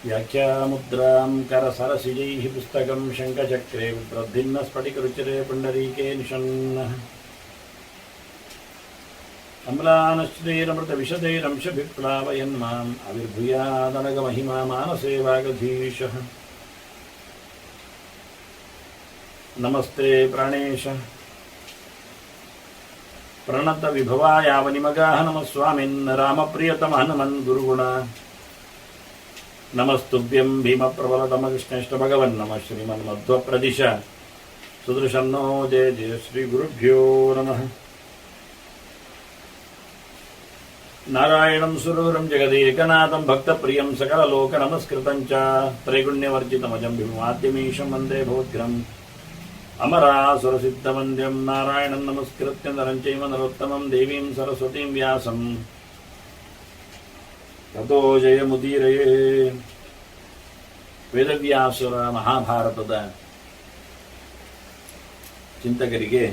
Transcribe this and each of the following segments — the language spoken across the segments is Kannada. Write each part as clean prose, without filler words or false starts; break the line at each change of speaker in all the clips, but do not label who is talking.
ವ್ಯಾಖ್ಯಾಮುದ್ರಾಂ ಕರಸರಸಿಜೈಃ ಪುಸ್ತಕಂ ಶಂಖಚಕ್ರೆ ವಿಪ್ರದ್ಭಿನ್ನ ಸ್ಫಟಿಕರುಚಿರೆ ಪುಂಡರೀಕೆ ನಿಷನ್ನಃ ಅಮ್ಲಾನಶ್ರೀರಮೃತವಿಶದೈರಂಶಭಿಪ್ಲಾವಯನ್ ಮಾಂ ಅವಿರ್ಭೂಯಾದನಗಮಹಿಮಾ ಮಾನಸೇ ವಾಗಧೀಶಃ. ನಮಸ್ತೆ ಪ್ರಾಣೇಶ ಪ್ರಣತ ವಿಭವಾಯಾವನಿಮಗಾಹ ನಮಃ ಸ್ವಾಮಿನ್ ರಾಮಪ್ರಿಯತಮ ಹನುಮನ್ ಗುರುಗುಣ. ನಮಸ್ತುಭ್ಯಂ ಭೀಮಪ್ರಬಲತಮ ಕೃಷ್ಣೇಷ್ಟ ಭಗವನ್ ನಮಃ ಶ್ರೀಮನ್ಮಧ್ವಪ್ರದಿಶ ಸುದೃಶನ್ನೋ ಜಯ ಜಯ ಶ್ರೀ ಗುರುಭ್ಯೋ ನಮಃ. ನಾರಾಯಣಂ ಸುರೂರಂ ಜಗದೇಕನಾಥಂ ಭಕ್ತಪ್ರಿಯಂ ಸಕಲಲೋಕ ನಮಸ್ಕೃತಂ ಚ ತ್ರೈಗುಣ್ಯವರ್ಜಿತಮಜಂ ಭೀಮಾದ್ಯಮೀಶಂ ವಂದೇ ಭವದ್ಗ್ರಂ ಅಮರಾಸುರಸಿದ್ಧವಂದ್ಯಂ ನಾರಾಯಣಂ ನಮಸ್ಕೃತ್ಯ ನರಂ ಚೈವ ನರೋತ್ತಮಂ ದೇವೀಂ ಸರಸ್ವತೀಂ ವ್ಯಾಸಂ ತಥೋ ಜಯಮುದೀರಯೇ. ವೇದವ್ಯಾಸುರ ಮಹಾಭಾರತದ ಚಿಂತಕರಿಗೆ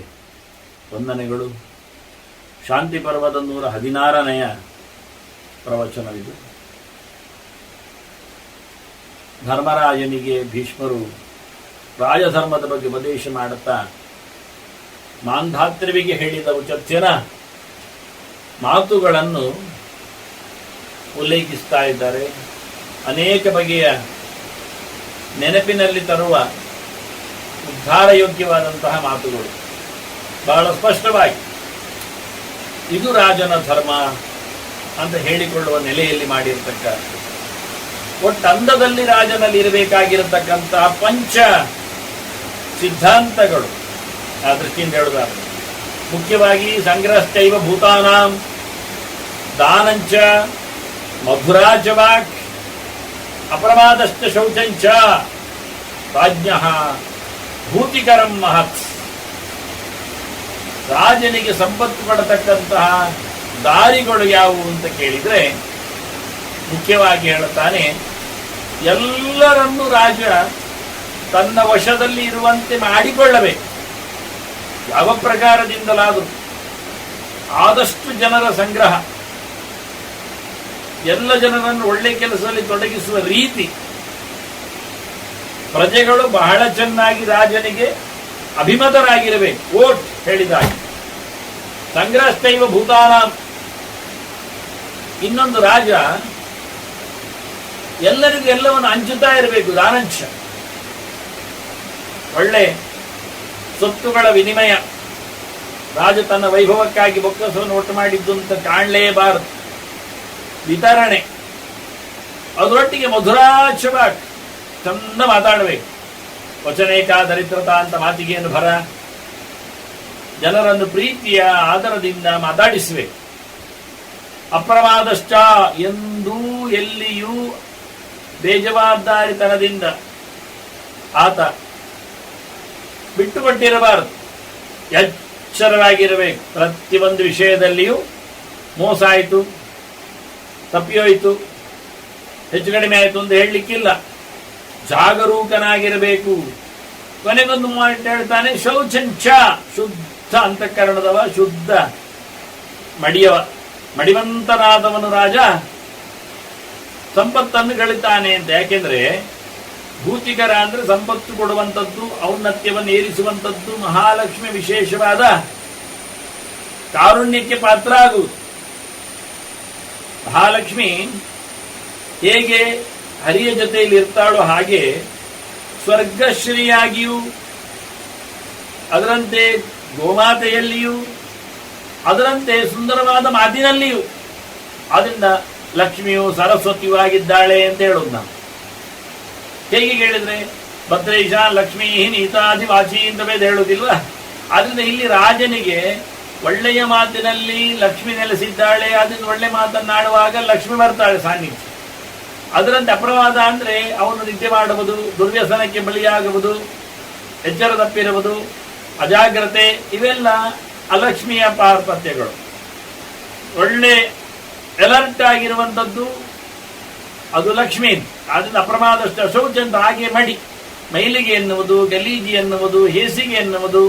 ವಂದನೆಗಳು. ಶಾಂತಿ ಪರ್ವದ 116ನೇ ಪ್ರವಚನವಿದು. ಧರ್ಮರಾಜನಿಗೆ ಭೀಷ್ಮರು ರಾಜಧರ್ಮದ ಬಗ್ಗೆ ಉಪದೇಶ ಮಾಡುತ್ತಾ ಮಾಂಧಾತ್ರಿವಿಗೆ ಹೇಳಿದ ಉಚತ್ಯನ ಮಾತುಗಳನ್ನು ಉಲ್ಲೇಖಿಸ್ತಾ ಇದ್ದಾರೆ. ಅನೇಕ ಬಗೆಯ ನೆನಪಿನಲ್ಲಿ ತರುವ ಉದ್ಧಾರ ಯೋಗ್ಯವಾದಂತಹ ಮಾತುಗಳು ಬಹಳ ಸ್ಪಷ್ಟವಾಗಿ ಇದು ರಾಜನ ಧರ್ಮ ಅಂತ ಹೇಳಿಕೊಳ್ಳುವ ನೆಲೆಯಲ್ಲಿ ಮಾಡಿರತಕ್ಕ, ಒಟ್ಟಂದದಲ್ಲಿ ರಾಜನಲ್ಲಿ ಇರಬೇಕಾಗಿರತಕ್ಕಂತಹ ಪಂಚ ಸಿದ್ಧಾಂತಗಳು ಆ ದೃಷ್ಟಿಯಿಂದ ಹೇಳುತ್ತಾರೆ. ಮುಖ್ಯವಾಗಿ ಸಂಗ್ರಹಶ್ಚೈವ ಭೂತಾನಾಂ ದಾನಂಚ ಮಧುರಾಚ ವಾಕ್ ಅಪ್ರಮಾದಶ್ಚ ಶೌಚಂಚ ರಾಜ್ಞಃ ಭೂತಿಕರಂ ಮಹತ್. ರಾಜನಿಗೆ ಸಂಪತ್ತು ಪಡತಕ್ಕಂತಹ ದಾರಿಗಳು ಯಾವುವು ಅಂತ ಕೇಳಿದರೆ ಮುಖ್ಯವಾಗಿ ಹೇಳುತ್ತಾನೆ, ಎಲ್ಲರನ್ನೂ ರಾಜ ತನ್ನ ವಶದಲ್ಲಿ ಇರುವಂತೆ ಮಾಡಿಕೊಳ್ಳಬೇಕು. ಯಾವ ಪ್ರಕಾರದಿಂದಲಾದರೂ ಆದಷ್ಟು ಜನರ ಸಂಗ್ರಹ, ಎಲ್ಲ ಜನರನ್ನು ಒಳ್ಳೆ ಕೆಲಸದಲ್ಲಿ ತೊಡಗಿಸುವ ರೀತಿ, ಪ್ರಜೆಗಳು ಬಹಳ ಚೆನ್ನಾಗಿ ರಾಜನಿಗೆ ಅಭಿಮತರಾಗಿರಬೇಕು. ಓಟ್ ಹೇಳಿದಾಗ ಸಂಗ್ರಹಸ್ಥೈವ ಭೂತಾನ. ಇನ್ನೊಂದು ರಾಜ ಎಲ್ಲರಿಗೂ ಎಲ್ಲವನ್ನು ಹಂಚುತ್ತಾ ಇರಬೇಕು. ದಾನಂಶ, ಒಳ್ಳೆ ಸೊತ್ತುಗಳ ವಿನಿಮಯ. ರಾಜ ತನ್ನ ವೈಭವಕ್ಕಾಗಿ ಬೊಕ್ಕಸವನ್ನು ಒಟ್ಟು ಮಾಡಿದ್ದು ಅಂತ ಕಾಣಲೇಬಾರದು. ವಿತರಣೆ, ಅದರೊಟ್ಟಿಗೆ ಮಧುರಾಚವಾಕ್, ಚಂದ ಮಾತಾಡಬೇಕು. ವಚನೇಕ ದರಿದ್ರತಾ ಅಂತ ಮಾತಿಗೇನು ಭರ. ಜನರನ್ನು ಪ್ರೀತಿಯ ಆದರದಿಂದ ಮಾತಾಡಿಸಬೇಕು. ಅಪ್ರಮಾದಶ್ಚ, ಎಂದೂ ಎಲ್ಲಿಯೂ ಬೇಜವಾಬ್ದಾರಿತನದಿಂದ ಆತ ಬಿಟ್ಟುಕೊಟ್ಟಿರಬಾರದು. ಎಚ್ಚರವಾಗಿರಬೇಕು. ಪ್ರತಿಯೊಂದು ವಿಷಯದಲ್ಲಿಯೂ ಮೋಸ ಆಯಿತು, ತಪ್ಪಿಯೋಯಿತು, ಹೆಚ್ಚು ಕಡಿಮೆ ಆಯಿತು ಅಂತ ಹೇಳಲಿಕ್ಕಿಲ್ಲ. ಜಾಗರೂಕನಾಗಿರಬೇಕು. ಕೊನೆಗೊಂದು ಮಾತು ಹೇಳ್ತಾನೆ, ಶೌಚಂಚ, ಶುದ್ಧ ಅಂತಃಕರಣದವ, ಶುದ್ಧ ಮಡಿಯವ, ಮಡಿವಂತನಾದವನು ರಾಜ ಸಂಪತ್ತನ್ನು ಗಳಿತಾನೆ ಅಂತ. ಯಾಕೆಂದ್ರೆ ಭೂತಿಕರ ಅಂದ್ರೆ ಸಂಪತ್ತು ಕೊಡುವಂಥದ್ದು, ಔನ್ನತ್ಯವನ್ನು ಏರಿಸುವಂಥದ್ದು, ಮಹಾಲಕ್ಷ್ಮಿ ವಿಶೇಷವಾದ ಕಾರುಣ್ಯಕ್ಕೆ ಪಾತ್ರ ಆಗುವುದು. ಮಹಾಲಕ್ಷ್ಮಿ ಹೇಗೆ ಹರಿಯ ಜೊತೆಯಲ್ಲಿ ಇರ್ತಾಳೋ ಹಾಗೆ ಸ್ವರ್ಗಶ್ರೀಯಾಗಿಯೂ, ಅದರಂತೆ ಗೋಮಾತೆಯಲ್ಲಿಯೂ, ಅದರಂತೆ ಸುಂದರವಾದ ಮಾತಿನಲ್ಲಿಯೂ. ಆದ್ದರಿಂದ ಲಕ್ಷ್ಮಿಯು ಸರಸ್ವತಿಯೂ ಆಗಿದ್ದಾಳೆ ಅಂತ ಹೇಳೋದು ನಾವು. ಹೇಗೆ ಹೇಳಿದ್ರೆ ಭದ್ರೇಶ ಲಕ್ಷ್ಮೀ ನೀತಾಧಿವಾಚಿ ಅಂತ ಬೇದ ಹೇಳುವುದಿಲ್ವ? ಆದ್ರಿಂದ ಇಲ್ಲಿ ರಾಜನಿಗೆ ಒಳ್ಳೆಯ ಮಾತಿನಲ್ಲಿ ಲಕ್ಷ್ಮಿ ನೆಲೆಸಿದ್ದಾಳೆ. ಅದರಿಂದ ಒಳ್ಳೆ ಮಾತನ್ನಾಡುವಾಗ ಲಕ್ಷ್ಮಿ ಬರ್ತಾಳೆ ಸಾನ್ನಿಧ್ಯ. ಅದರಂತೆ ಅಪ್ರವಾದ ಅಂದ್ರೆ ಅವನು ನಿದ್ದೆ ಮಾಡುವುದು, ದುರ್ವ್ಯಸನಕ್ಕೆ ಬಲಿಯಾಗುವುದು, ಎಚ್ಚರ ತಪ್ಪಿರುವುದು, ಅಜಾಗ್ರತೆ, ಇವೆಲ್ಲ ಅಲಕ್ಷ್ಮಿಯ ಪಾರ್ಪತ್ಯಗಳು. ಒಳ್ಳೆ ಎಲರ್ಟ್ ಆಗಿರುವಂಥದ್ದು ಅದು ಲಕ್ಷ್ಮೀ. ಆದ್ರಿಂದ ಅಪ್ರಮಾದಷ್ಟು ಅಶೌಚಂತ, ಹಾಗೆ ಮಡಿ, ಮೈಲಿಗೆ ಎನ್ನುವುದು, ಗಲೀಜಿ ಎನ್ನುವುದು, ಹೇಸಿಗೆ ಎನ್ನುವುದು,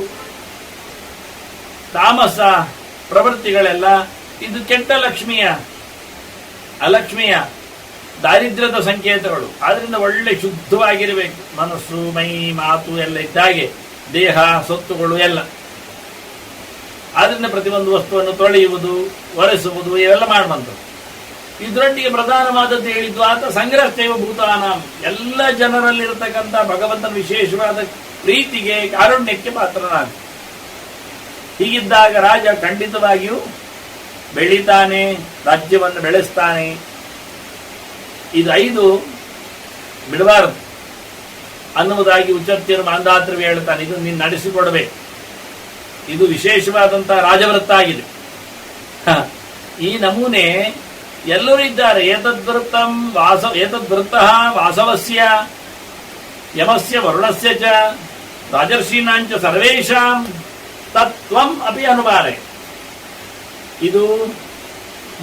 ತಾಮಸ, ಪ್ರವೃತ್ತಿಗಳೆಲ್ಲ ಇದು ಕೆಟ್ಟ ಲಕ್ಷ್ಮಿಯ ಅಲಕ್ಷ್ಮಿಯ ದಾರಿದ್ರ್ಯದ ಸಂಕೇತಗಳು. ಆದ್ರಿಂದ ಒಳ್ಳೆ ಶುದ್ಧವಾಗಿರಬೇಕು, ಮನಸ್ಸು ಮೈ ಮಾತು ಎಲ್ಲ ಇದ್ದಾಗೆ, ದೇಹ ಸೊತ್ತುಗಳು ಎಲ್ಲ. ಆದ್ರಿಂದ ಪ್ರತಿಯೊಂದು ವಸ್ತುವನ್ನು ತೊಳೆಯುವುದು, ಒರೆಸುವುದು ಇವೆಲ್ಲ ಮಾಡುವಂಥದ್ದು. ಇದರೊಟ್ಟಿಗೆ ಪ್ರಧಾನವಾದದ್ದು ಹೇಳಿದ್ದು ಆತ ಸಂಗ್ರಹಸ್ಥೇವ ಭೂತಾನಾಂ, ಎಲ್ಲ ಜನರಲ್ಲಿರತಕ್ಕಂಥ ಭಗವಂತನ ವಿಶೇಷವಾದ ಪ್ರೀತಿಗೆ ಕಾರುಣ್ಯಕ್ಕೆ ಪಾತ್ರನಾಗ. ಹೀಗಿದ್ದಾಗ ರಾಜ ಖಂಡಿತವಾಗಿಯೂ ಬೆಳೀತಾನೆ, ರಾಜ್ಯವನ್ನು ಬೆಳೆಸ್ತಾನೆ. ಇದು 5 ಬಿಡಬಾರದು ಅನ್ನುವುದಾಗಿ ಉಚ್ಚರ್ತಿಯರು ಮಾಂಧಾತೃವಿ ಹೇಳ್ತಾನೆ. ಇದು ನೀನು ನಡೆಸಿಕೊಡಬೇಕು, ಇದು ವಿಶೇಷವಾದಂತಹ ರಾಜವೃತ್ತ ಆಗಿದೆ. ಈ ನಮೂನೆ ಎಲ್ಲರೂ ಇದ್ದಾರೆ. ಏತದ್ವೃತ್ತ ವಾಸವಸ್ಯ ಯಮಸ್ಯ ವರುಣಸ್ಯ ಚ ರಾಜರ್ಷೀಣಾಂಚ ಸರ್ವೇಷಾಂ ತತ್ವಂ ಅಪಿ ಅನುಭಾರೆ. ಇದು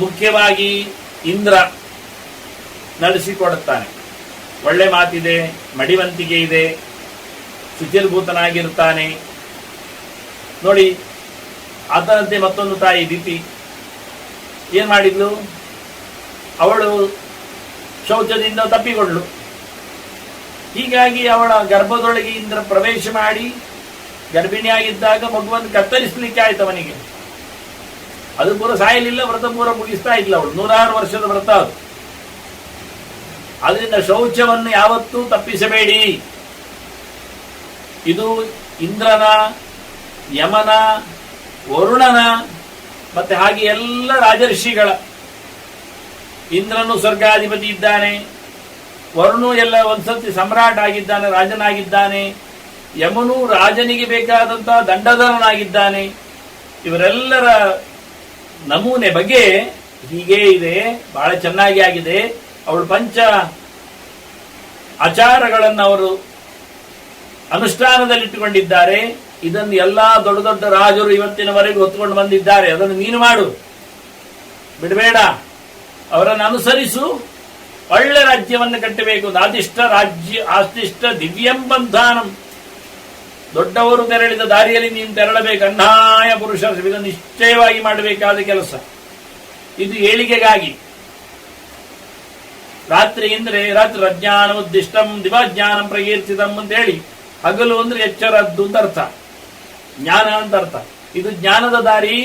ಮುಖ್ಯವಾಗಿ ಇಂದ್ರ ನಡೆಸಿಕೊಡುತ್ತಾನೆ. ಒಳ್ಳೆ ಮಾತಿದೆ, ಮಡಿವಂತಿಕೆ ಇದೆ, ಶುಚಿರ್ಭೂತನಾಗಿರ್ತಾನೆ. ನೋಡಿ, ಆತನಂತೆ ಮತ್ತೊಂದು ತಾಯಿ ದಿತಿ ಏನ್ ಮಾಡಿದ್ಲು? ಅವಳು ಶೌಚದಿಂದ ತಪ್ಪಿಕೊಂಡ್ಳು. ಹೀಗಾಗಿ ಅವಳ ಗರ್ಭದೊಳಗೆ ಇಂದ್ರ ಪ್ರವೇಶ ಮಾಡಿ ಗರ್ಭಿಣಿಯಾಗಿದ್ದಾಗ ಮಗುವನ್ನು ಕತ್ತರಿಸಲಿಕ್ಕೆ ಆಯ್ತು ಅವನಿಗೆ. ಅದು ಪೂರ ಸಾಯಲಿಲ್ಲ, ವ್ರತ ಪೂರ ಮುಗಿಸ್ತಾ ಇದ್ಲ ಅವಳು. 106 ವರ್ಷದ ವ್ರತ ಅದು. ಅದರಿಂದ ಶೌಚವನ್ನು ಯಾವತ್ತೂ ತಪ್ಪಿಸಬೇಡಿ. ಇದು ಇಂದ್ರನ, ಯಮನ, ವರುಣನ ಮತ್ತೆ ಹಾಗೆ ಎಲ್ಲ ರಾಜರ್ಷಿಗಳ. ಇಂದ್ರನು ಸ್ವರ್ಗಾಧಿಪತಿ ಇದ್ದಾನೆ, ವರುಣು ಎಲ್ಲ ಒಂದ್ಸತಿ ಸಮ್ರಾಟ್ ಆಗಿದ್ದಾನೆ, ರಾಜನಾಗಿದ್ದಾನೆ. ಯಮನು ರಾಜನಿಗೆ ಬೇಕಾದಂತಹ ದಂಡಧರನಾಗಿದ್ದಾನೆ. ಇವರೆಲ್ಲರ ನಮೂನೆ ಬಗ್ಗೆ ಹೀಗೆ ಇದೆ, ಬಹಳ ಚೆನ್ನಾಗಿ ಆಗಿದೆ. ಅವಳು ಪಂಚ ಆಚಾರಗಳನ್ನು ಅವರು ಅನುಷ್ಠಾನದಲ್ಲಿಟ್ಟುಕೊಂಡಿದ್ದಾರೆ. ಇದನ್ನು ಎಲ್ಲಾ ದೊಡ್ಡ ದೊಡ್ಡ ರಾಜರು ಇವತ್ತಿನವರೆಗೂ ಹೊತ್ತುಕೊಂಡು ಬಂದಿದ್ದಾರೆ. ಅದನ್ನು ನೀನು ಮಾಡು, ಬಿಡಬೇಡ, ಅವರನ್ನು ಅನುಸರಿಸು. ಒಳ್ಳೆ ರಾಜ್ಯವನ್ನು ಕಟ್ಟಬೇಕು. ನಾದಿಷ್ಟ ರಾಜ್ಯ ಆಸ್ತಿಷ್ಟ ದಿವ್ಯಂ ಬಂಧಾನಂ. ದೊಡ್ಡವರು ತೆರಳಿದ ದಾರಿಯಲ್ಲಿ ನೀನು ತೆರಳಬೇಕು. ಅನ್ಯಾಯ ಪುರುಷ ಇದನ್ನು ನಿಶ್ಚಯವಾಗಿ ಮಾಡಬೇಕಾದ ಕೆಲಸ. ಇದು ಏಳಿಗೆಗಾಗಿ. ರಾತ್ರಿ ಎಂದ್ರೆ ರಾತ್ರಿ ಅಜ್ಞಾನ ಉದ್ದಿಷ್ಟಂ ದಿವಾಜ್ಞಾನಂ ಪ್ರಕೀರ್ತಿತಂ ಅಂತ ಹೇಳಿ, ಹಗಲು ಅಂದ್ರೆ ಎಚ್ಚರದ್ದು ಅಂತ ಅರ್ಥ, ಜ್ಞಾನ ಅಂತ ಅರ್ಥ. ಇದು ಜ್ಞಾನದ ದಾರಿ,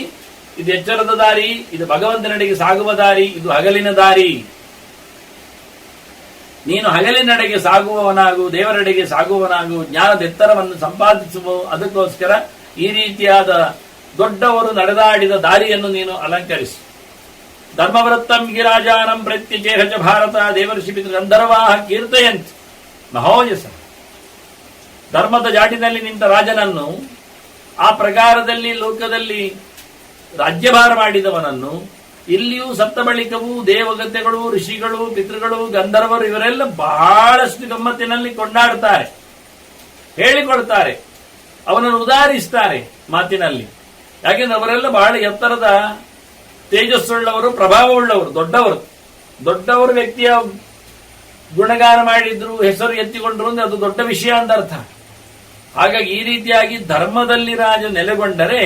ಇದು ಎಚ್ಚರದ ದಾರಿ, ಇದು ಭಗವಂತನೆಡೆಗೆ ಸಾಗುವ ದಾರಿ, ಇದು ಹಗಲಿನ ದಾರಿ. ನೀನು ಹಗಲಿನೆಡೆಗೆ ಸಾಗುವವನಾಗು, ದೇವರೆಡೆಗೆ ಸಾಗುವವನಾಗು, ಜ್ಞಾನದ ಎತ್ತರವನ್ನು ಸಂಪಾದಿಸುವ. ಅದಕ್ಕೋಸ್ಕರ ಈ ರೀತಿಯಾದ ದೊಡ್ಡವರು ನಡೆದಾಡಿದ ದಾರಿಯನ್ನು ನೀನು ಅಲಂಕರಿಸು. ಧರ್ಮವೃತ್ತಂ ಗಿರಾಜಾನಂ ಪ್ರತ್ಯಚೇಹ ಚ ಭಾರತ ದೇವರ್ಷಿ ಗಂಧರ್ವಾಹ ಕೀರ್ತಯಂತ್ ಮಹೋಜಸ. ಧರ್ಮದ ಜಾಟಿನಲ್ಲಿ ನಿಂತ ರಾಜನನ್ನು, ಆ ಪ್ರಕಾರದಲ್ಲಿ ಲೋಕದಲ್ಲಿ ರಾಜ್ಯಭಾರ ಮಾಡಿದವನನ್ನು, ಇಲ್ಲಿಯೂ ಸತ್ತ ಬಳಿಕವೂ ದೇವಗತೆಗಳು, ಋಷಿಗಳು, ಪಿತೃಗಳು, ಗಂಧರ್ವರು ಇವರೆಲ್ಲ ಬಹಳಷ್ಟು ಗಮ್ಮತ್ತಿನಲ್ಲಿ ಕೊಂಡಾಡ್ತಾರೆ, ಹೇಳಿಕೊಡ್ತಾರೆ, ಅವನನ್ನು ಉದಾಹರಿಸ್ತಾರೆ ಮಾತಿನಲ್ಲಿ. ಯಾಕೆಂದ್ರೆ ಅವರೆಲ್ಲ ಬಹಳ ಎತ್ತರದ ತೇಜಸ್ಸುಳ್ಳವರು, ಪ್ರಭಾವವುಳ್ಳವರು, ದೊಡ್ಡವರು ವ್ಯಕ್ತಿಯ ಗುಣಗಾನ ಮಾಡಿದ್ರು, ಹೆಸರು ಎತ್ತಿಕೊಂಡ್ರು ಅಂದ್ರೆ ಅದು ದೊಡ್ಡ ವಿಷಯ ಅಂತ ಅರ್ಥ. ಹಾಗಾಗಿ ಈ ರೀತಿಯಾಗಿ ಧರ್ಮದಲ್ಲಿ ರಾಜ ನೆಲೆಗೊಂಡರೆ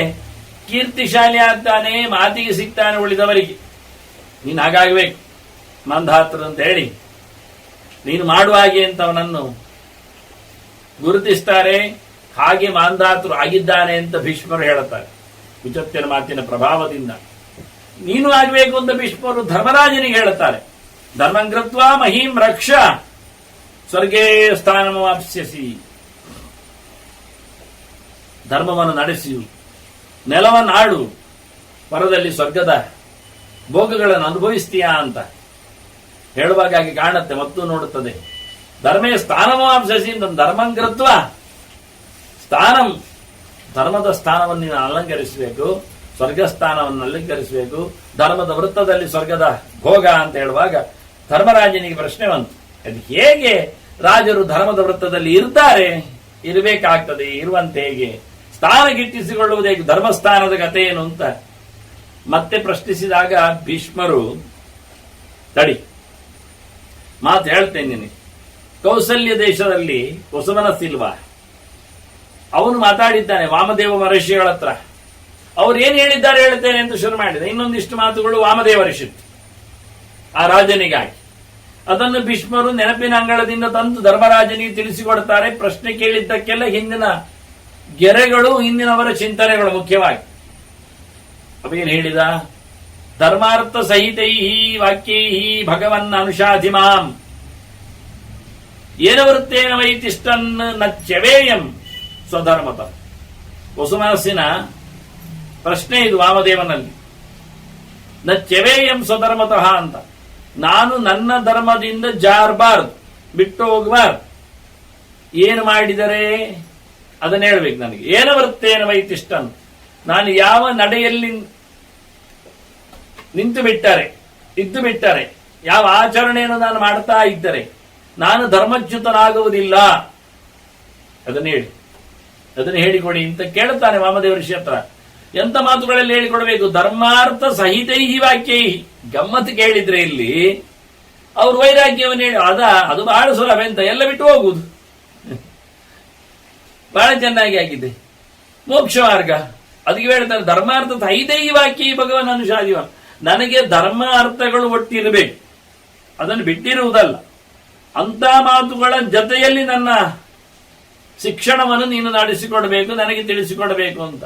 ಕೀರ್ತಿಶಾಲಿ ಆಗ್ತಾನೆ, ಮಾತಿಗೆ ಸಿಗ್ತಾನೆ ಉಳಿದವರಿಗೆ. ನೀನು ಹಾಗಾಗಬೇಕು ಮಂಧಾತೃ ಅಂತ ಹೇಳಿ ನೀನು ಮಾಡುವ ಹಾಗೆ ಅಂತ ಅವನನ್ನು ಗುರುತಿಸ್ತಾರೆ. ಹಾಗೆ ಮಾಂಧಾತೃ ಆಗಿದ್ದಾನೆ ಅಂತ ಭೀಷ್ಮರು ಹೇಳುತ್ತಾರೆ. ಕುಚತ್ಯನ ಮಾತಿನ ಪ್ರಭಾವದಿಂದ ನೀನು ಆಗಬೇಕು ಅಂತ ಭೀಷ್ಮರು ಧರ್ಮರಾಜನಿಗೆ ಹೇಳುತ್ತಾರೆ. ಧರ್ಮಂಕೃತ್ವ ಮಹೀಂ ರಕ್ಷ ಸ್ವರ್ಗೇ ಸ್ಥಾನಮಾಪ್ಸ್ಯಸಿ. ಧರ್ಮವನ್ನು ನಡೆಸಿ ನೆಲವನ್ನು ಆಡು, ಪರದಲ್ಲಿ ಸ್ವರ್ಗದ ಭೋಗಗಳನ್ನು ಅನುಭವಿಸ್ತೀಯಾ ಅಂತ ಹೇಳುವಾಗ ಹಾಗೆ ಕಾಣುತ್ತೆ ಮತ್ತು ನೋಡುತ್ತದೆ. ಧರ್ಮೇ ಸ್ಥಾನಮಾಪ್ಸ್ಯಸಿ. ಧರ್ಮಂಕೃತ್ವ ಸ್ಥಾನಂ, ಧರ್ಮದ ಸ್ಥಾನವನ್ನು ನೀನು ಅಲಂಕರಿಸಬೇಕು, ಸ್ವರ್ಗಸ್ಥಾನವನ್ನು ಅಲಂಕರಿಸಬೇಕು. ಧರ್ಮದ ವೃತ್ತದಲ್ಲಿ ಸ್ವರ್ಗದ ಭೋಗ ಅಂತ ಹೇಳುವಾಗ ಧರ್ಮರಾಜನಿಗೆ ಪ್ರಶ್ನೆ ಬಂತು, ಅದು ಹೇಗೆ ರಾಜರು ಧರ್ಮದ ವೃತ್ತದಲ್ಲಿ ಇರ್ತಾರೆ? ಇರಬೇಕಾಗ್ತದೆ, ಇರುವಂತೆ ಹೇಗೆ? ಸ್ಥಾನ ಗಿಟ್ಟಿಸಿಕೊಳ್ಳುವುದು ಹೇಗೆ? ಧರ್ಮಸ್ಥಾನದ ಕಥೆ ಏನು ಅಂತ ಮತ್ತೆ ಪ್ರಶ್ನಿಸಿದಾಗ ಭೀಷ್ಮರು, ತಡಿ ಮಾತು ಹೇಳ್ತೇನೆ ನಿನಗೆ. ಕೌಸಲ್ಯ ದೇಶದಲ್ಲಿ ಕುಸುಮನ ಸಿಲ್ವ ಅವನು ಮಾತಾಡಿದ್ದಾನೆ ವಾಮದೇವ ಮಹರ್ಷಿಗಳ ಹತ್ರ. ಅವ್ರು ಏನ್ ಹೇಳಿದ್ದಾರೆ ಹೇಳ್ತೇನೆ ಅಂತ ಶುರು ಮಾಡಿದ. ಇನ್ನೊಂದಿಷ್ಟು ಮಾತುಗಳು ವಾಮದೇವ ಋಷಿತ್ತು ಆ ರಾಜನಿಗಾಗಿ. ಅದನ್ನು ಭೀಷ್ಮರು ನೆನಪಿನ ಅಂಗಳದಿಂದ ತಂದು ಧರ್ಮರಾಜನಿಗೆ ತಿಳಿಸಿಕೊಡ್ತಾರೆ. ಪ್ರಶ್ನೆ ಕೇಳಿದ್ದಕ್ಕೆಲ್ಲ ಹಿಂದಿನ ಗೆರೆಗಳು, ಹಿಂದಿನವರ ಚಿಂತನೆಗಳು ಮುಖ್ಯವಾಗಿ. ಅವೇನು ಹೇಳಿದ? ಧರ್ಮಾರ್ಥ ಸಹಿತೈ ವಾಕ್ಯೈ ಭಗವನ್ ಅನುಷಾಧಿಮಾಂ ಏನ ವೃತ್ತೇನ ವೈತಿಷ್ಟನ್ ನಚ್ಚವೇಯಂ ಸ್ವಧರ್ಮತ. ವಸುಮನಸ್ಸಿನ ಪ್ರಶ್ನೆ ಇದು ವಾಮದೇವನಲ್ಲಿ. ನಚ್ಚವೇಯಂ ಸ್ವಧರ್ಮತಃ ಅಂತ. ನಾನು ನನ್ನ ಧರ್ಮದಿಂದ ಜಾರಬಾರ್ದು, ಬಿಟ್ಟು ಹೋಗಬಾರ್ದು. ಏನು ಮಾಡಿದರೆ ಅದನ್ನ ಹೇಳ್ಬೇಕು ನನಗೆ. ಏನ ವೃತ್ತೇನ ವೈತಿಷ್ಟನ್, ನಾನು ಯಾವ ನಡೆಯಲ್ಲಿ ನಿಂತು ಬಿಟ್ಟರೆ, ಇದ್ದು ಬಿಟ್ಟರೆ, ಯಾವ ಆಚರಣೆಯನ್ನು ನಾನು ಮಾಡ್ತಾ ಇದ್ದರೆ ನಾನು ಧರ್ಮಚ್ಯುತನಾಗುವುದಿಲ್ಲ. ಅದನ್ನ ಹೇಳಿ, ಅದನ್ನು ಹೇಳಿಕೊಡಿ ಅಂತ ಕೇಳುತ್ತಾನೆ ವಾಮದೇವ ಋಷಿ ಹತ್ರ. ಎಂತ ಮಾತುಗಳಲ್ಲಿ ಹೇಳಿಕೊಡಬೇಕು? ಧರ್ಮಾರ್ಥ ಸಹಿತೈ ವಾಕ್ಯೈ. ಗಮ್ಮತ್ತು ಕೇಳಿದ್ರೆ ಇಲ್ಲಿ ಅವ್ರು ವೈರಾಗ್ಯವನ್ನು ಹೇಳಿ ಅದು ಬಹಳ ಸುಲಭ ಅಂತ, ಎಲ್ಲ ಬಿಟ್ಟು ಹೋಗುವುದು. ಬಹಳ ಚೆನ್ನಾಗಿ ಆಗಿದೆ ಮೋಕ್ಷ ಮಾರ್ಗ. ಅದಕ್ಕೆ ಹೇಳ್ತಾರೆ ಧರ್ಮಾರ್ಥ ಸಹಿತೈ ವಾಕ್ಯೈ ಭಗವನ್ ಅನುಷಾದಿವ. ನನಗೆ ಧರ್ಮ ಅರ್ಥಗಳು ಒಟ್ಟಿರಬೇಕು, ಅದನ್ನು ಬಿಟ್ಟಿರುವುದಲ್ಲ. ಅಂತ ಮಾತುಗಳ ಜೊತೆಯಲ್ಲಿ ನನ್ನ ಶಿಕ್ಷಣವನ್ನು ನೀನು ನಡೆಸಿಕೊಡಬೇಕು, ನನಗೆ ತಿಳಿಸಿಕೊಡಬೇಕು ಅಂತ.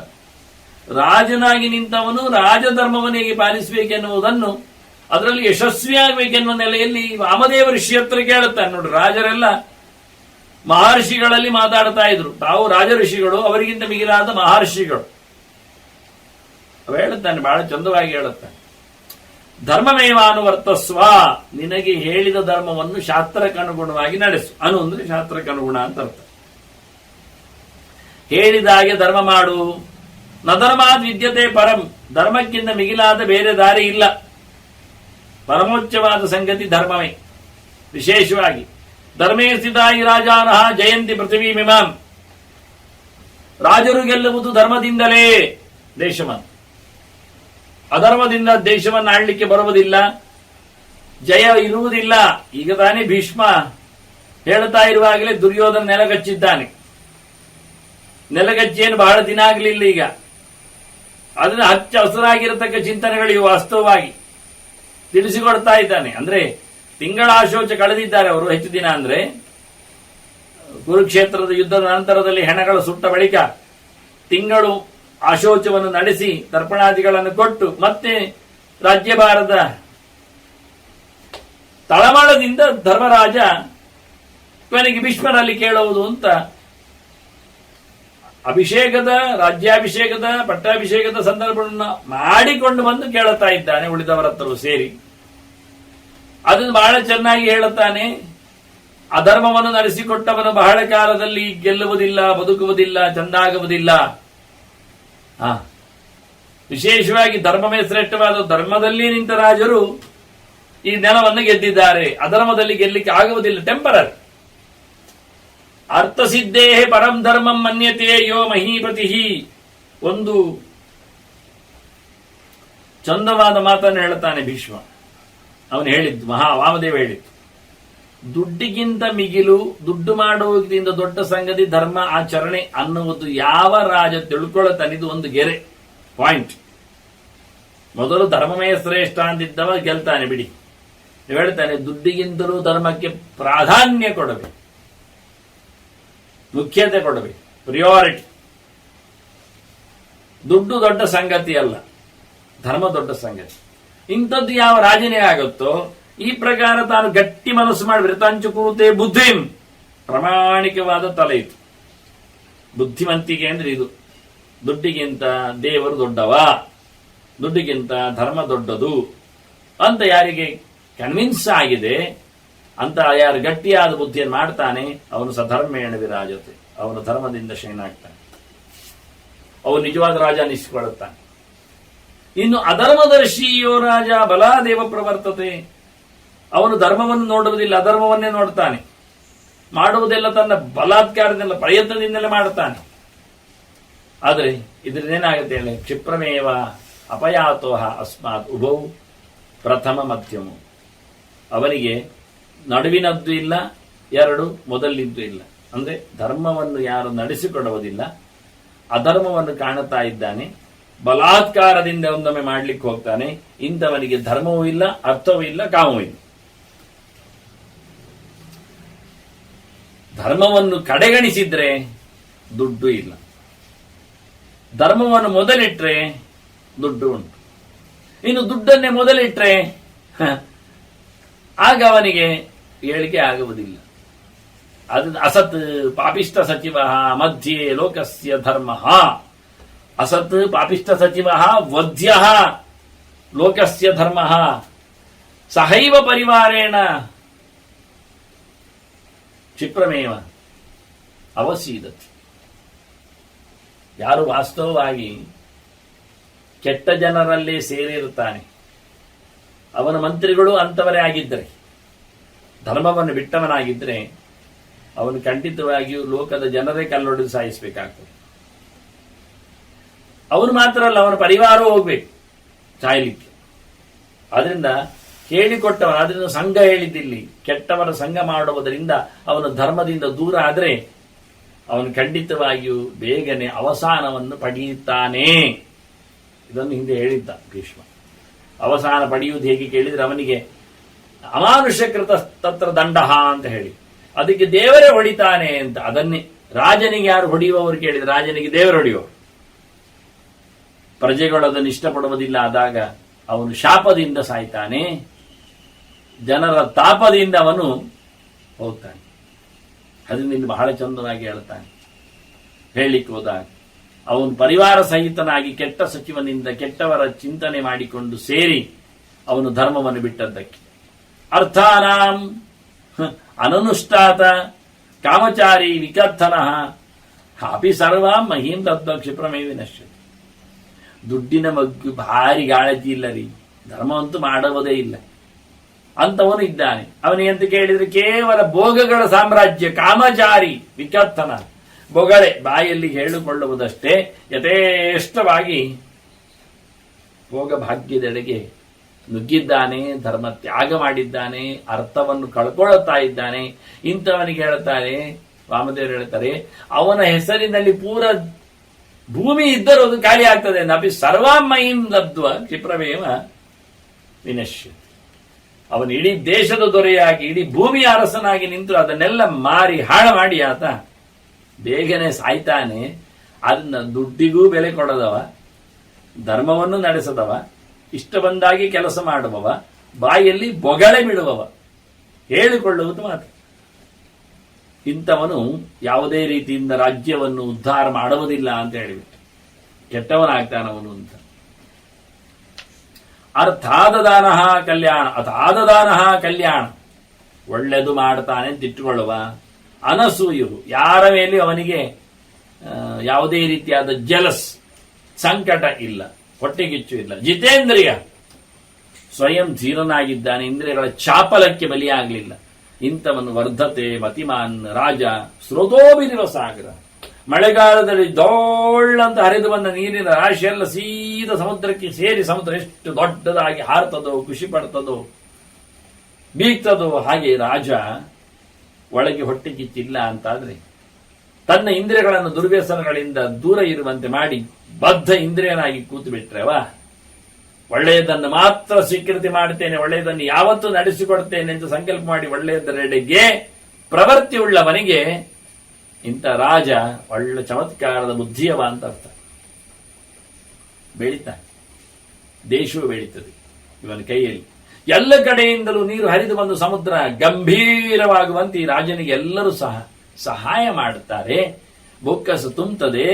ರಾಜನಾಗಿ ನಿಂತವನು ರಾಜಧರ್ಮವನ್ನು ಹೇಗೆ ಪಾಲಿಸಬೇಕೆನ್ನುವುದನ್ನು, ಅದರಲ್ಲಿ ಯಶಸ್ವಿಯಾಗಬೇಕೆನ್ನುವ ನೆಲೆಯಲ್ಲಿ ವಾಮದೇವ ಋಷಿ ಹತ್ರ ಕೇಳುತ್ತಾನೆ. ನೋಡಿ, ರಾಜರೆಲ್ಲ ಮಹರ್ಷಿಗಳಲ್ಲಿ ಮಾತಾಡ್ತಾ ಇದ್ರು. ತಾವು ರಾಜ ಋಷಿಗಳು, ಅವರಿಗಿಂತ ಮಿಗಿಲಾದ ಮಹರ್ಷಿಗಳು. ಹೇಳುತ್ತಾನೆ, ಬಹಳ ಚಂದವಾಗಿ ಹೇಳುತ್ತಾನೆ. ಧರ್ಮಮೇವಾನುವರ್ತಸ್ವ, ನಿನಗೆ ಹೇಳಿದ ಧರ್ಮವನ್ನು ಶಾಸ್ತ್ರಕ್ಕನುಗುಣವಾಗಿ ನಡೆಸು. ಅನು ಅಂದ್ರೆ ಶಾಸ್ತ್ರಕ್ಕನುಗುಣ ಅಂತ ಅರ್ಥ. ಹೇಳಿದ ಹಾಗೆ ಧರ್ಮ ಮಾಡು. ನ ಧರ್ಮಾದ್ ವಿದ್ಯತೆ ಪರಂ, ಧರ್ಮಕ್ಕಿಂತ ಮಿಗಿಲಾದ ಬೇರೆ ದಾರಿ ಇಲ್ಲ. ಪರಮೋಚ್ಚವಾದ ಸಂಗತಿ ಧರ್ಮವೇ. ವಿಶೇಷವಾಗಿ ಧರ್ಮೇ ಸ್ಥಿತಾಯಿ ರಾಜಾನಃ ಜಯಂತಿ ಪೃಥ್ವೀಮಿಮಾಂ. ರಾಜರು ಗೆಲ್ಲುವುದು ಧರ್ಮದಿಂದಲೇ ದೇಶವನ್ನು. ಅಧರ್ಮದಿಂದ ದೇಶವನ್ನು ಆಳ್ಲಿಕ್ಕೆ ಬರುವುದಿಲ್ಲ, ಜಯ ಇರುವುದಿಲ್ಲ. ಈಗ ತಾನೇ ಭೀಷ್ಮ ಹೇಳ್ತಾ ಇರುವಾಗಲೇ ದುರ್ಯೋಧನ ನೆಲಗಚ್ಚಿದ್ದಾನೆ. ನೆಲಗಚ್ಚೇನು ಬಹಳ ದಿನ ಆಗಲಿಲ್ಲ. ಈಗ ಅದನ್ನ ಹಚ್ಚ ಹಸಿರಾಗಿರತಕ್ಕ ಚಿಂತನೆಗಳು ವಾಸ್ತವವಾಗಿ ತಿಳಿಸಿಕೊಡ್ತಾ ಇದ್ದಾನೆ. ಅಂದ್ರೆ ತಿಂಗಳ ಆಶೋಚ ಕಳೆದಿದ್ದಾರೆ ಅವರು. ಹೆಚ್ಚು ದಿನ ಅಂದ್ರೆ ಕುರುಕ್ಷೇತ್ರದ ಯುದ್ಧದ ನಂತರದಲ್ಲಿ ಹೆಣಗಳು ಸುಟ್ಟ ಬಳಿಕ ತಿಂಗಳು ಆಶೋಚವನ್ನು ನಡೆಸಿ ತರ್ಪಣಾದಿಗಳನ್ನು ಕೊಟ್ಟು ಮತ್ತೆ ರಾಜ್ಯಭಾರದ ತಳಮಳದಿಂದ ಧರ್ಮರಾಜ ಕೊನೆಗೆ ಭೀಷ್ಮರಲ್ಲಿ ಕೇಳುವುದು ಅಂತ ಅಭಿಷೇಕದ, ರಾಜ್ಯಾಭಿಷೇಕದ, ಪಟ್ಟಾಭಿಷೇಕದ ಸಂದರ್ಭವನ್ನು ಮಾಡಿಕೊಂಡು ಬಂದು ಕೇಳುತ್ತಾ ಇದ್ದಾನೆ ಉಳಿದವರ ಹತ್ರ ಸೇರಿ. ಅದನ್ನು ಬಹಳ ಚೆನ್ನಾಗಿ ಹೇಳುತ್ತಾನೆ. ಅಧರ್ಮವನ್ನು ನಡೆಸಿಕೊಟ್ಟವನು ಬಹಳ ಕಾಲದಲ್ಲಿ ಗೆಲ್ಲುವುದಿಲ್ಲ, ಬದುಕುವುದಿಲ್ಲ, ಚಂದಾಗುವುದಿಲ್ಲ. ವಿಶೇಷವಾಗಿ ಧರ್ಮವೇ ಶ್ರೇಷ್ಠವಾದ ಧರ್ಮದಲ್ಲಿ ನಿಂತ ರಾಜರು ಈ ನೆಲವನ್ನು ಗೆದ್ದಿದ್ದಾರೆ. ಅಧರ್ಮದಲ್ಲಿ ಗೆಲ್ಲಿಕ್ಕೆ ಆಗುವುದಿಲ್ಲ, ಟೆಂಪರರಿ. ಅರ್ಥಸಿದ್ಧೇ ಪರಂ ಧರ್ಮಂ ಮನ್ಯತೆ ಯೋ ಮಹೀಪತಿ. ಒಂದು ಚಂದವಾದ ಮಾತನ್ನು ಹೇಳುತ್ತಾನೆ ಭೀಷ್ಮ. ಅವನು ಹೇಳಿದ್ದು, ವಾಮದೇವ ಹೇಳಿದ್ದು, ದುಡ್ಡಿಗಿಂತ ಮಿಗಿಲು, ದುಡ್ಡು ಮಾಡುವುದರಿಂದ ದೊಡ್ಡ ಸಂಗತಿ ಧರ್ಮ ಆಚರಣೆ ಅನ್ನುವುದು ಯಾವ ರಾಜ ತಿಳ್ಕೊಳ್ಳುತ್ತಾನಿದು ಒಂದು ಗೆರೆ ಪಾಯಿಂಟ್. ಮೊದಲು ಧರ್ಮಮೇ ಶ್ರೇಷ್ಠ ಅಂತಿದ್ದವ ಗೆಲ್ತಾನೆ ಬಿಡಿ. ಹೇಳ್ತಾನೆ ದುಡ್ಡಿಗಿಂತಲೂ ಧರ್ಮಕ್ಕೆ ಪ್ರಾಧಾನ್ಯ ಕೊಡಬೇಕು, ಮುಖ್ಯತೆ ಕೊಡಬೇಕು, ಪ್ರಿಯಾರಿಟಿ. ದುಡ್ಡು ದೊಡ್ಡ ಸಂಗತಿ ಅಲ್ಲ, ಧರ್ಮ ದೊಡ್ಡ ಸಂಗತಿ. ಇಂಥದ್ದು ಯಾವ ರಾಜನೇ ಆಗುತ್ತೋ ಈ ಪ್ರಕಾರ ತಾನು ಗಟ್ಟಿ ಮನಸ್ಸು ಮಾಡಿ ವೃತಾಂಚು ಕೂತೆ ಬುದ್ಧಿಂ, ಪ್ರಾಮಾಣಿಕವಾದ ತಲೆ ಇತ್ತು. ಬುದ್ಧಿವಂತಿಕೆ ಅಂದ್ರೆ ಇದು. ದುಡ್ಡಿಗಿಂತ ದೇವರು ದೊಡ್ಡವ, ದುಡ್ಡಿಗಿಂತ ಧರ್ಮ ದೊಡ್ಡದು ಅಂತ ಯಾರಿಗೆ ಕನ್ವಿನ್ಸ್ ಆಗಿದೆ, ಅಂತ ಯಾರು ಗಟ್ಟಿಯಾದ ಬುದ್ಧಿಯನ್ನು ಮಾಡ್ತಾನೆ, ಅವನು ಸಧರ್ಮೇಣ ವಿರಾಜತೆ, ಅವನು ಧರ್ಮದಿಂದ ಶಯನಾಗ್ತಾನೆ, ಅವನು ನಿಜವಾದ ರಾಜ ಅನ್ನಿಸಿಕೊಳ್ಳುತ್ತಾನೆ. ಇನ್ನು ಅಧರ್ಮದರ್ಶಿಯೋ ರಾಜ ಬಲಾದೇವ ಪ್ರವರ್ತತೆ, ಅವನು ಧರ್ಮವನ್ನು ನೋಡುವುದಿಲ್ಲ, ಅಧರ್ಮವನ್ನೇ ನೋಡ್ತಾನೆ. ಮಾಡುವುದೆಲ್ಲ ತನ್ನ ಬಲಾತ್ಕಾರದಿಂದ, ಪ್ರಯತ್ನದಿಂದಲೇ ಮಾಡುತ್ತಾನೆ. ಆದರೆ ಇದರಿಂದೇನಾಗುತ್ತೆ ಹೇಳಿ, ಕ್ಷಿಪ್ರಮೇವ ಅಪಯಾತೋಹ ಅಸ್ಮಾತ್ ಉಭೌ ಪ್ರಥಮ ಮಧ್ಯಮು. ಅವನಿಗೆ ನಡುವಿನದ್ದು ಇಲ್ಲ, ಎರಡು ಮೊದಲಿದ್ದು ಇಲ್ಲ. ಅಂದ್ರೆ ಧರ್ಮವನ್ನು ಯಾರು ನಡೆಸಿಕೊಡುವುದಿಲ್ಲ, ಅಧರ್ಮವನ್ನು ಕಾಣುತ್ತಾ ಇದ್ದಾನೆ, ಬಲಾತ್ಕಾರದಿಂದ ಒಂದೊಮ್ಮೆ ಮಾಡ್ಲಿಕ್ಕೆ ಹೋಗ್ತಾನೆ. ಇಂಥವನಿಗೆ ಧರ್ಮವೂ ಇಲ್ಲ, ಅರ್ಥವೂ ಇಲ್ಲ, ಕಾಮವೂ ಇಲ್ಲ. ಧರ್ಮವನ್ನು ಕಡೆಗಣಿಸಿದ್ರೆ ದುಡ್ಡು ಇಲ್ಲ, ಧರ್ಮವನ್ನು ಮೊದಲಿಟ್ರೆ ದುಡ್ಡು ಉಂಟು. ಇನ್ನು ದುಡ್ಡನ್ನೇ ಮೊದಲಿಟ್ರೆ ಆಗ ಅವನಿಗೆ ಏಳಿಗೆ ಆಗುವುದಿಲ್ಲ. ಅದು ಅಸತ್ ಪಾಪಿಷ್ಟ ಸಚಿವ ಮಧ್ಯೆ ಲೋಕಸ್ಯ ಧರ್ಮ. ಅಸತ್ ಪಾಪಿಷ್ಟ ಸಚಿವ ವಧ್ಯ ಲೋಕಸ್ಯ ಧರ್ಮ ಸಹೈವ ಪರಿವಾರೇಣ ಕ್ಷಿಪ್ರಮೇವ ಅವಸೀದತಿ. ಯಾರು ವಾಸ್ತವವಾಗಿ ಕೆಟ್ಟ ಜನರಲ್ಲೇ ಸೇರಿರುತ್ತಾನೆ, ಅವನ ಮಂತ್ರಿಗಳು ಅಂತವರೇ ಆಗಿದ್ದರೆ, ಧರ್ಮವನ್ನು ಬಿಟ್ಟವನಾಗಿದ್ದರೆ ಅವನು ಖಂಡಿತವಾಗಿಯೂ ಲೋಕದ ಜನರೇ ಕಲ್ಲೊಡೆದು ಸಾಯಿಸಬೇಕಾಗ್ತದೆ. ಅವನು ಮಾತ್ರ ಅಲ್ಲ, ಅವನ ಪರಿವಾರವೂ ಹೋಗ್ಬೇಕು ಸಾಯಲಿಕ್ಕೆ. ಆದ್ರಿಂದ ಹೇಳಿಕೊಟ್ಟವನು, ಅದರಿಂದ ಸಂಘ ಹೇಳಿದ್ದಿಲ್ಲಿ, ಕೆಟ್ಟವರ ಸಂಘ ಮಾಡುವುದರಿಂದ ಅವನ ಧರ್ಮದಿಂದ ದೂರ ಆದರೆ ಅವನು ಖಂಡಿತವಾಗಿಯೂ ಬೇಗನೆ ಅವಸಾನವನ್ನು ಪಡೆಯುತ್ತಾನೆ. ಇದನ್ನು ಹಿಂದೆ ಹೇಳಿದ್ದ ಭೀಷ್ಮ. ಅವಸಾನ ಪಡೆಯುವುದು ಹೇಗೆ ಕೇಳಿದ್ರೆ, ಅವನಿಗೆ ಅಮಾನುಷಕೃತ ತತ್ರ ದಂಡ ಅಂತ ಹೇಳಿ, ಅದಕ್ಕೆ ದೇವರೇ ಹೊಡಿತಾನೆ ಅಂತ. ಅದನ್ನೇ ರಾಜನಿಗೆ ಯಾರು ಹೊಡೆಯುವವರು ಕೇಳಿದ್ರೆ, ರಾಜನಿಗೆ ದೇವರು ಹೊಡೆಯುವರು. ಪ್ರಜೆಗಳು ಅದನ್ನು ಇಷ್ಟಪಡುವುದಿಲ್ಲ, ಆದಾಗ ಅವನು ಶಾಪದಿಂದ ಸಾಯ್ತಾನೆ, ಜನರ ತಾಪದಿಂದ ಅವನು ಹೋಗ್ತಾನೆ. ಅದರಿಂದ ಇಲ್ಲಿ ಬಹಳ ಚಂದವಾಗಿ ಹೇಳ್ತಾನೆ. ಹೇಳಲಿಕ್ಕೆ ಹೋದಾಗ ಅವನು ಪರಿವಾರ ಸಹಿತನಾಗಿ ಕೆಟ್ಟ ಸಚಿವನಿಂದ ಕೆಟ್ಟವರ ಚಿಂತನೆ ಮಾಡಿಕೊಂಡು ಸೇರಿ ಅವನು ಧರ್ಮವನ್ನು ಬಿಟ್ಟದ್ದಕ್ಕೆ. ಅರ್ಥಾನಾಂ ಅನನುಷ್ಠಾತ ಕಾಮಚಾರಿ ವಿಕರ್ಥನಃ ಅಪಿ ಸರ್ವಾಂ ಮಹೀಂ ತದ್ವ ಕ್ಷಿಪ್ರಮೇವ ನಶ್ಯತಿ. ದುಡ್ಡಿನ ಬಗ್ಗೆ ಭಾರಿ ಗಾಳಜಿ ಇಲ್ಲ ರೀ, ಧರ್ಮವಂತೂ ಮಾಡುವುದೇ ಇಲ್ಲ ಅಂತವನು ಇದ್ದಾನೆ. ಅವನಿಗಂತ ಕೇಳಿದ್ರೆ ಕೇವಲ ಭೋಗಗಳ ಸಾಮ್ರಾಜ್ಯ, ಕಾಮಚಾರಿ ವಿಕರ್ಥನ, ಬೊಗಳೆ, ಬಾಯಲ್ಲಿ ಹೇಳಿಕೊಳ್ಳುವುದಷ್ಟೇ, ಯಥೇಷ್ಟವಾಗಿ ಭೋಗ ಭಾಗ್ಯದೆಡೆಗೆ ನುಗ್ಗಿದ್ದಾನೆ, ಧರ್ಮ ತ್ಯಾಗ ಮಾಡಿದ್ದಾನೆ, ಅರ್ಥವನ್ನು ಕಳ್ಕೊಳ್ಳುತ್ತಾ ಇದ್ದಾನೆ. ಇಂಥವನಿಗೆ ಹೇಳ್ತಾರೆ, ವಾಮದೇವರು ಹೇಳ್ತಾರೆ, ಅವನ ಹೆಸರಿನಲ್ಲಿ ಪೂರ ಭೂಮಿ ಇದ್ದರೂ ಅದು ಖಾಲಿ ಆಗ್ತದೆ. ನಪಿ ಸರ್ವಾಮಯೀಂ ಲಬ್ಧ್ವ ಕ್ಷಿಪ್ರಮೇವ ವಿನಶ್ಯತಿ. ಅವನು ಇಡೀ ದೇಶದ ದೊರೆಯಾಗಿ, ಇಡೀ ಭೂಮಿಯ ಅರಸನಾಗಿ ನಿಂತು ಅದನ್ನೆಲ್ಲ ಮಾರಿ ಹಾಳು ಮಾಡಿ ಆತ ಬೇಗನೆ ಸಾಯ್ತಾನೆ. ಅದನ್ನ ದುಡ್ಡಿಗೂ ಬೆಲೆ ಕೊಡದವ, ಧರ್ಮವನ್ನು ನಡೆಸದವ, ಇಷ್ಟ ಬಂದಾಗಿ ಕೆಲಸ ಮಾಡುವವ, ಬಾಯಲ್ಲಿ ಬೊಗಳೆ ಬಿಡುವವ, ಹೇಳಿಕೊಳ್ಳುವುದು ಮಾತ್ರ. ಇಂಥವನು ಯಾವುದೇ ರೀತಿಯಿಂದ ರಾಜ್ಯವನ್ನು ಉದ್ಧಾರ ಮಾಡುವುದಿಲ್ಲ ಅಂತ ಹೇಳಿಬಿಟ್ಟು ಕೆಟ್ಟವನಾಗ್ತಾನವನು ಅಂತ. ಅರ್ಥಾದದಾನ ಕಲ್ಯಾಣ, ಅಥಾದದಾನ ಕಲ್ಯಾಣ, ಒಳ್ಳೆದು ಮಾಡ್ತಾನೆ ಅಂತ ಇಟ್ಟುಕೊಳ್ಳುವ. ಅನಸೂಯು, ಯಾರ ಮೇಲೆ ಅವನಿಗೆ ಯಾವುದೇ ರೀತಿಯಾದ ಜಲಸ್, ಸಂಕಟ ಇಲ್ಲ, ಹೊಟ್ಟೆಗಿಚ್ಚು ಇಲ್ಲ. ಜಿತೇಂದ್ರಿಯ, ಸ್ವಯಂ ಧೀರನಾಗಿದ್ದಾನೆ, ಇಂದ್ರಿಯಗಳ ಚಾಪಲಕ್ಕೆ ಬಲಿಯಾಗಲಿಲ್ಲ. ಇಂಥವನ್ನು ವರ್ಧತೆ ಮತಿಮಾನ್ ರಾಜ ಸ್ರೋತೋಬಿರಿವ ಸಾಗರ. ಮಳೆಗಾಲದಲ್ಲಿ ದೊಳ್ಳಂತ ಹರಿದು ಬಂದ ನೀರಿನ ರಾಶಿಯೆಲ್ಲ ಸೀದಾ ಸಮುದ್ರಕ್ಕೆ ಸೇರಿ ಸಮುದ್ರ ಎಷ್ಟು ದೊಡ್ಡದಾಗಿ ಹಾರ್ತದೋ, ಖುಷಿ ಪಡ್ತದೋ, ಬೀಗ್ತದೋ, ಹಾಗೆ ರಾಜ ಒಳಗೆ ಹೊಟ್ಟೆ ಕಿಚ್ಚಿಲ್ಲ ಅಂತಾದ್ರೆ ತನ್ನ ಇಂದ್ರಿಯಗಳನ್ನು ದುರ್ವ್ಯಸನಗಳಿಂದ ದೂರ ಇರುವಂತೆ ಮಾಡಿ ಬದ್ಧ ಇಂದ್ರಿಯನಾಗಿ ಕೂತು ಬಿಟ್ರೆವ, ಒಳ್ಳೆಯದನ್ನು ಮಾತ್ರ ಸ್ವೀಕೃತಿ ಮಾಡುತ್ತೇನೆ, ಒಳ್ಳೆಯದನ್ನು ಯಾವತ್ತೂ ನಡೆಸಿಕೊಡ್ತೇನೆ ಎಂದು ಸಂಕಲ್ಪ ಮಾಡಿ ಒಳ್ಳೆಯದರೆಡೆಗೆ ಪ್ರವೃತ್ತಿ ಉಳ್ಳವನಿಗೆ ಇಂಥ ರಾಜ ಒಳ್ಳೆ ಚಮತ್ಕಾರದ ಬುದ್ಧಿಯವ ಅಂತ ಅರ್ಥ. ಬೆಳೀತಾನೆ, ದೇಶವು ಬೆಳೀತದೆ ಇವನ ಕೈಯಲ್ಲಿ. ಎಲ್ಲ ಕಡೆಯಿಂದಲೂ ನೀರು ಹರಿದು ಬಂದು ಸಮುದ್ರ ಗಂಭೀರವಾಗುವಂತೆ ಈ ರಾಜನಿಗೆ ಎಲ್ಲರೂ ಸಹಾಯ ಮಾಡುತ್ತಾರೆ. ಬೊಕ್ಕಸು ತುಂಬುತ್ತದೆ,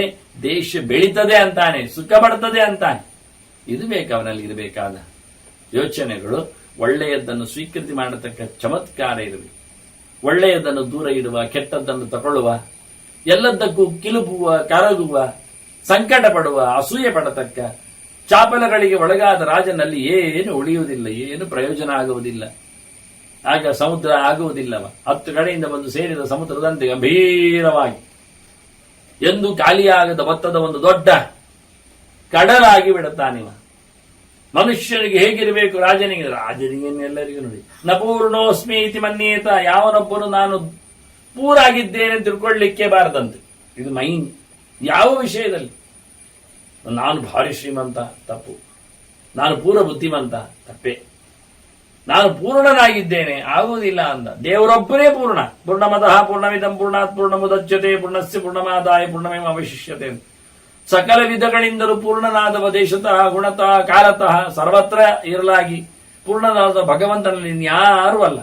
ದೇಶ ಬೆಳೀತದೆ ಅಂತಾನೆ, ಸುಖ ಪಡ್ತದೆ ಅಂತಾನೆ. ಇದು ಬೇಕು ಅವನಲ್ಲಿ ಇರಬೇಕಾದ ಯೋಚನೆಗಳು. ಒಳ್ಳೆಯದನ್ನು ಸ್ವೀಕೃತಿ ಮಾಡತಕ್ಕ ಚಮತ್ಕಾರ ಇರಬೇಕು, ಒಳ್ಳೆಯದನ್ನು ದೂರ ಇಡುವ, ಕೆಟ್ಟದ್ದನ್ನು ತಗೊಳ್ಳುವ, ಎಲ್ಲದಕ್ಕೂ ಕಿಲುಬುವ, ಕರಗುವ, ಸಂಕಟ ಪಡುವ, ಅಸೂಯೆ ಪಡತಕ್ಕ ಚಾಪಲಗಳಿಗೆ ಒಳಗಾದ ರಾಜನಲ್ಲಿ ಏನು ಉಳಿಯುವುದಿಲ್ಲ, ಏನು ಪ್ರಯೋಜನ ಆಗುವುದಿಲ್ಲ. ಆಗ ಸಮುದ್ರ ಆಗುವುದಿಲ್ಲವ. 10 ಕಡೆಯಿಂದ ಬಂದು ಸೇರಿದ ಸಮುದ್ರದಂತೆ ಗಂಭೀರವಾಗಿ ಎಂದು ಖಾಲಿಯಾಗದ ಭತ್ತದ ಒಂದು ದೊಡ್ಡ ಕಡಲಾಗಿ ಬಿಡುತ್ತಾನಿವ. ಮನುಷ್ಯನಿಗೆ ಹೇಗಿರಬೇಕು ರಾಜನಿಗೆ ಎಲ್ಲರಿಗೂ ನೋಡಿ. ನಪೂರ್ಣೋಸ್ಮಿ ಇತಿ ಮನ್ಯೇತ, ಯಾವನೊಬ್ಬನು ನಾನು ಪೂರಾಗಿದ್ದೇನೆ ತಿಳ್ಕೊಳ್ಳಿಕ್ಕೆ ಬಾರದಂತೆ. ಇದು ಮೈನ್ ಯಾವ ವಿಷಯದಲ್ಲಿ ನಾನು ಭಾರಿ ಶ್ರೀಮಂತ, ತಪ್ಪು. ನಾನು ಪೂರ್ಣ ಬುದ್ಧಿಮಂತ, ತಪ್ಪೇ. ನಾನು ಪೂರ್ಣನಾಗಿದ್ದೇನೆ, ಆಗುವುದಿಲ್ಲ ಅಂದ. ದೇವರೊಬ್ಬರೇ ಪೂರ್ಣ. ಪೂರ್ಣಮದಃ ಪೂರ್ಣಮಿದಂ ಪೂರ್ಣಾತ್ ಪೂರ್ಣಮುದಚ್ಯತೆ ಪೂರ್ಣಸ್ಯ ಪೂರ್ಣಮಾದಾಯ ಪೂರ್ಣಮೇವ ಅವಶಿಷ್ಯತೆ. ಸಕಲ ವಿಧಗಳಿಂದಲೂ ಪೂರ್ಣನಾದವ ದೇಶತಃ ಗುಣತಃ ಕಾಲತಃ ಸರ್ವತ್ರ ಇರಲಾಗಿ ಪೂರ್ಣನಾದ ಭಗವಂತನಲ್ಲಿ ಯಾರೂ ಅಲ್ಲ.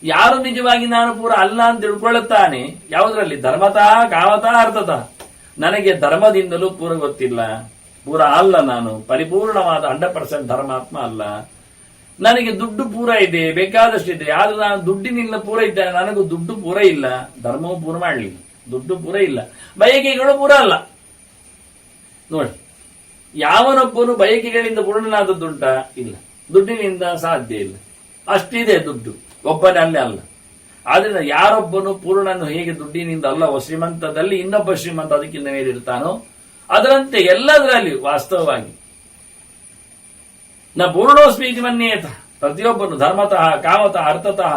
ಯಾರು ನಿಜವಾಗಿ ನಾನು ಪೂರ ಅಲ್ಲ ಅಂತ ತಿಳ್ಕೊಳ್ಳುತ್ತಾನೆ, ಯಾವುದರಲ್ಲಿ? ಧರ್ಮತಃ ಕಾಮತಃ ಅರ್ಥತಃ. ನನಗೆ ಧರ್ಮದಿಂದಲೂ ಪೂರ ಗೊತ್ತಿಲ್ಲ, ಪೂರ ಅಲ್ಲ, ನಾನು ಪರಿಪೂರ್ಣವಾದ 100% ಧರ್ಮಾತ್ಮ ಅಲ್ಲ. ನನಗೆ ದುಡ್ಡು ಪೂರ ಇದೆ, ಬೇಕಾದಷ್ಟಿದೆ, ಆದ್ರೆ ನಾನು ದುಡ್ಡಿನಿಂದ ಪೂರ ಇದ್ದೇನೆ, ನನಗೂ ದುಡ್ಡು ಪೂರ ಇಲ್ಲ, ಧರ್ಮವೂ ಪೂರ ಮಾಡಲಿಲ್ಲ, ದುಡ್ಡು ಪೂರ ಇಲ್ಲ, ಬಯಕೆಗಳು ಪೂರ ಅಲ್ಲ. ನೋಡಿ, ಯಾವನೊಬ್ಬನು ಬಯಕೆಗಳಿಂದ ಪೂರ್ಣನಾದದ್ದುಂಟ? ಇಲ್ಲ, ದುಡ್ಡಿನಿಂದ ಸಾಧ್ಯ ಇಲ್ಲ. ಅಷ್ಟಿದೆ ದುಡ್ಡು, ಒಬ್ಬನಲ್ಲೇ ಅಲ್ಲ. ಆದ್ರಿಂದ ಯಾರೊಬ್ಬನು ಪೂರ್ಣನು ಹೇಗೆ ದುಡ್ಡಿನಿಂದ ಅಲ್ಲ, ಶ್ರೀಮಂತದಲ್ಲಿ ಇನ್ನೊಬ್ಬ ಶ್ರೀಮಂತ ಅದಕ್ಕಿಂತ ಮೇಲಿರ್ತಾನೋ ಅದರಂತೆ ಎಲ್ಲದರಲ್ಲಿ ವಾಸ್ತವವಾಗಿ ನ ಪೂರ್ಣೋಸ್ಮೀತಿ ಮನ್ಯೇತ. ಪ್ರತಿಯೊಬ್ಬನು ಧರ್ಮತಃ ಕಾಮತಃ ಅರ್ಥತಃ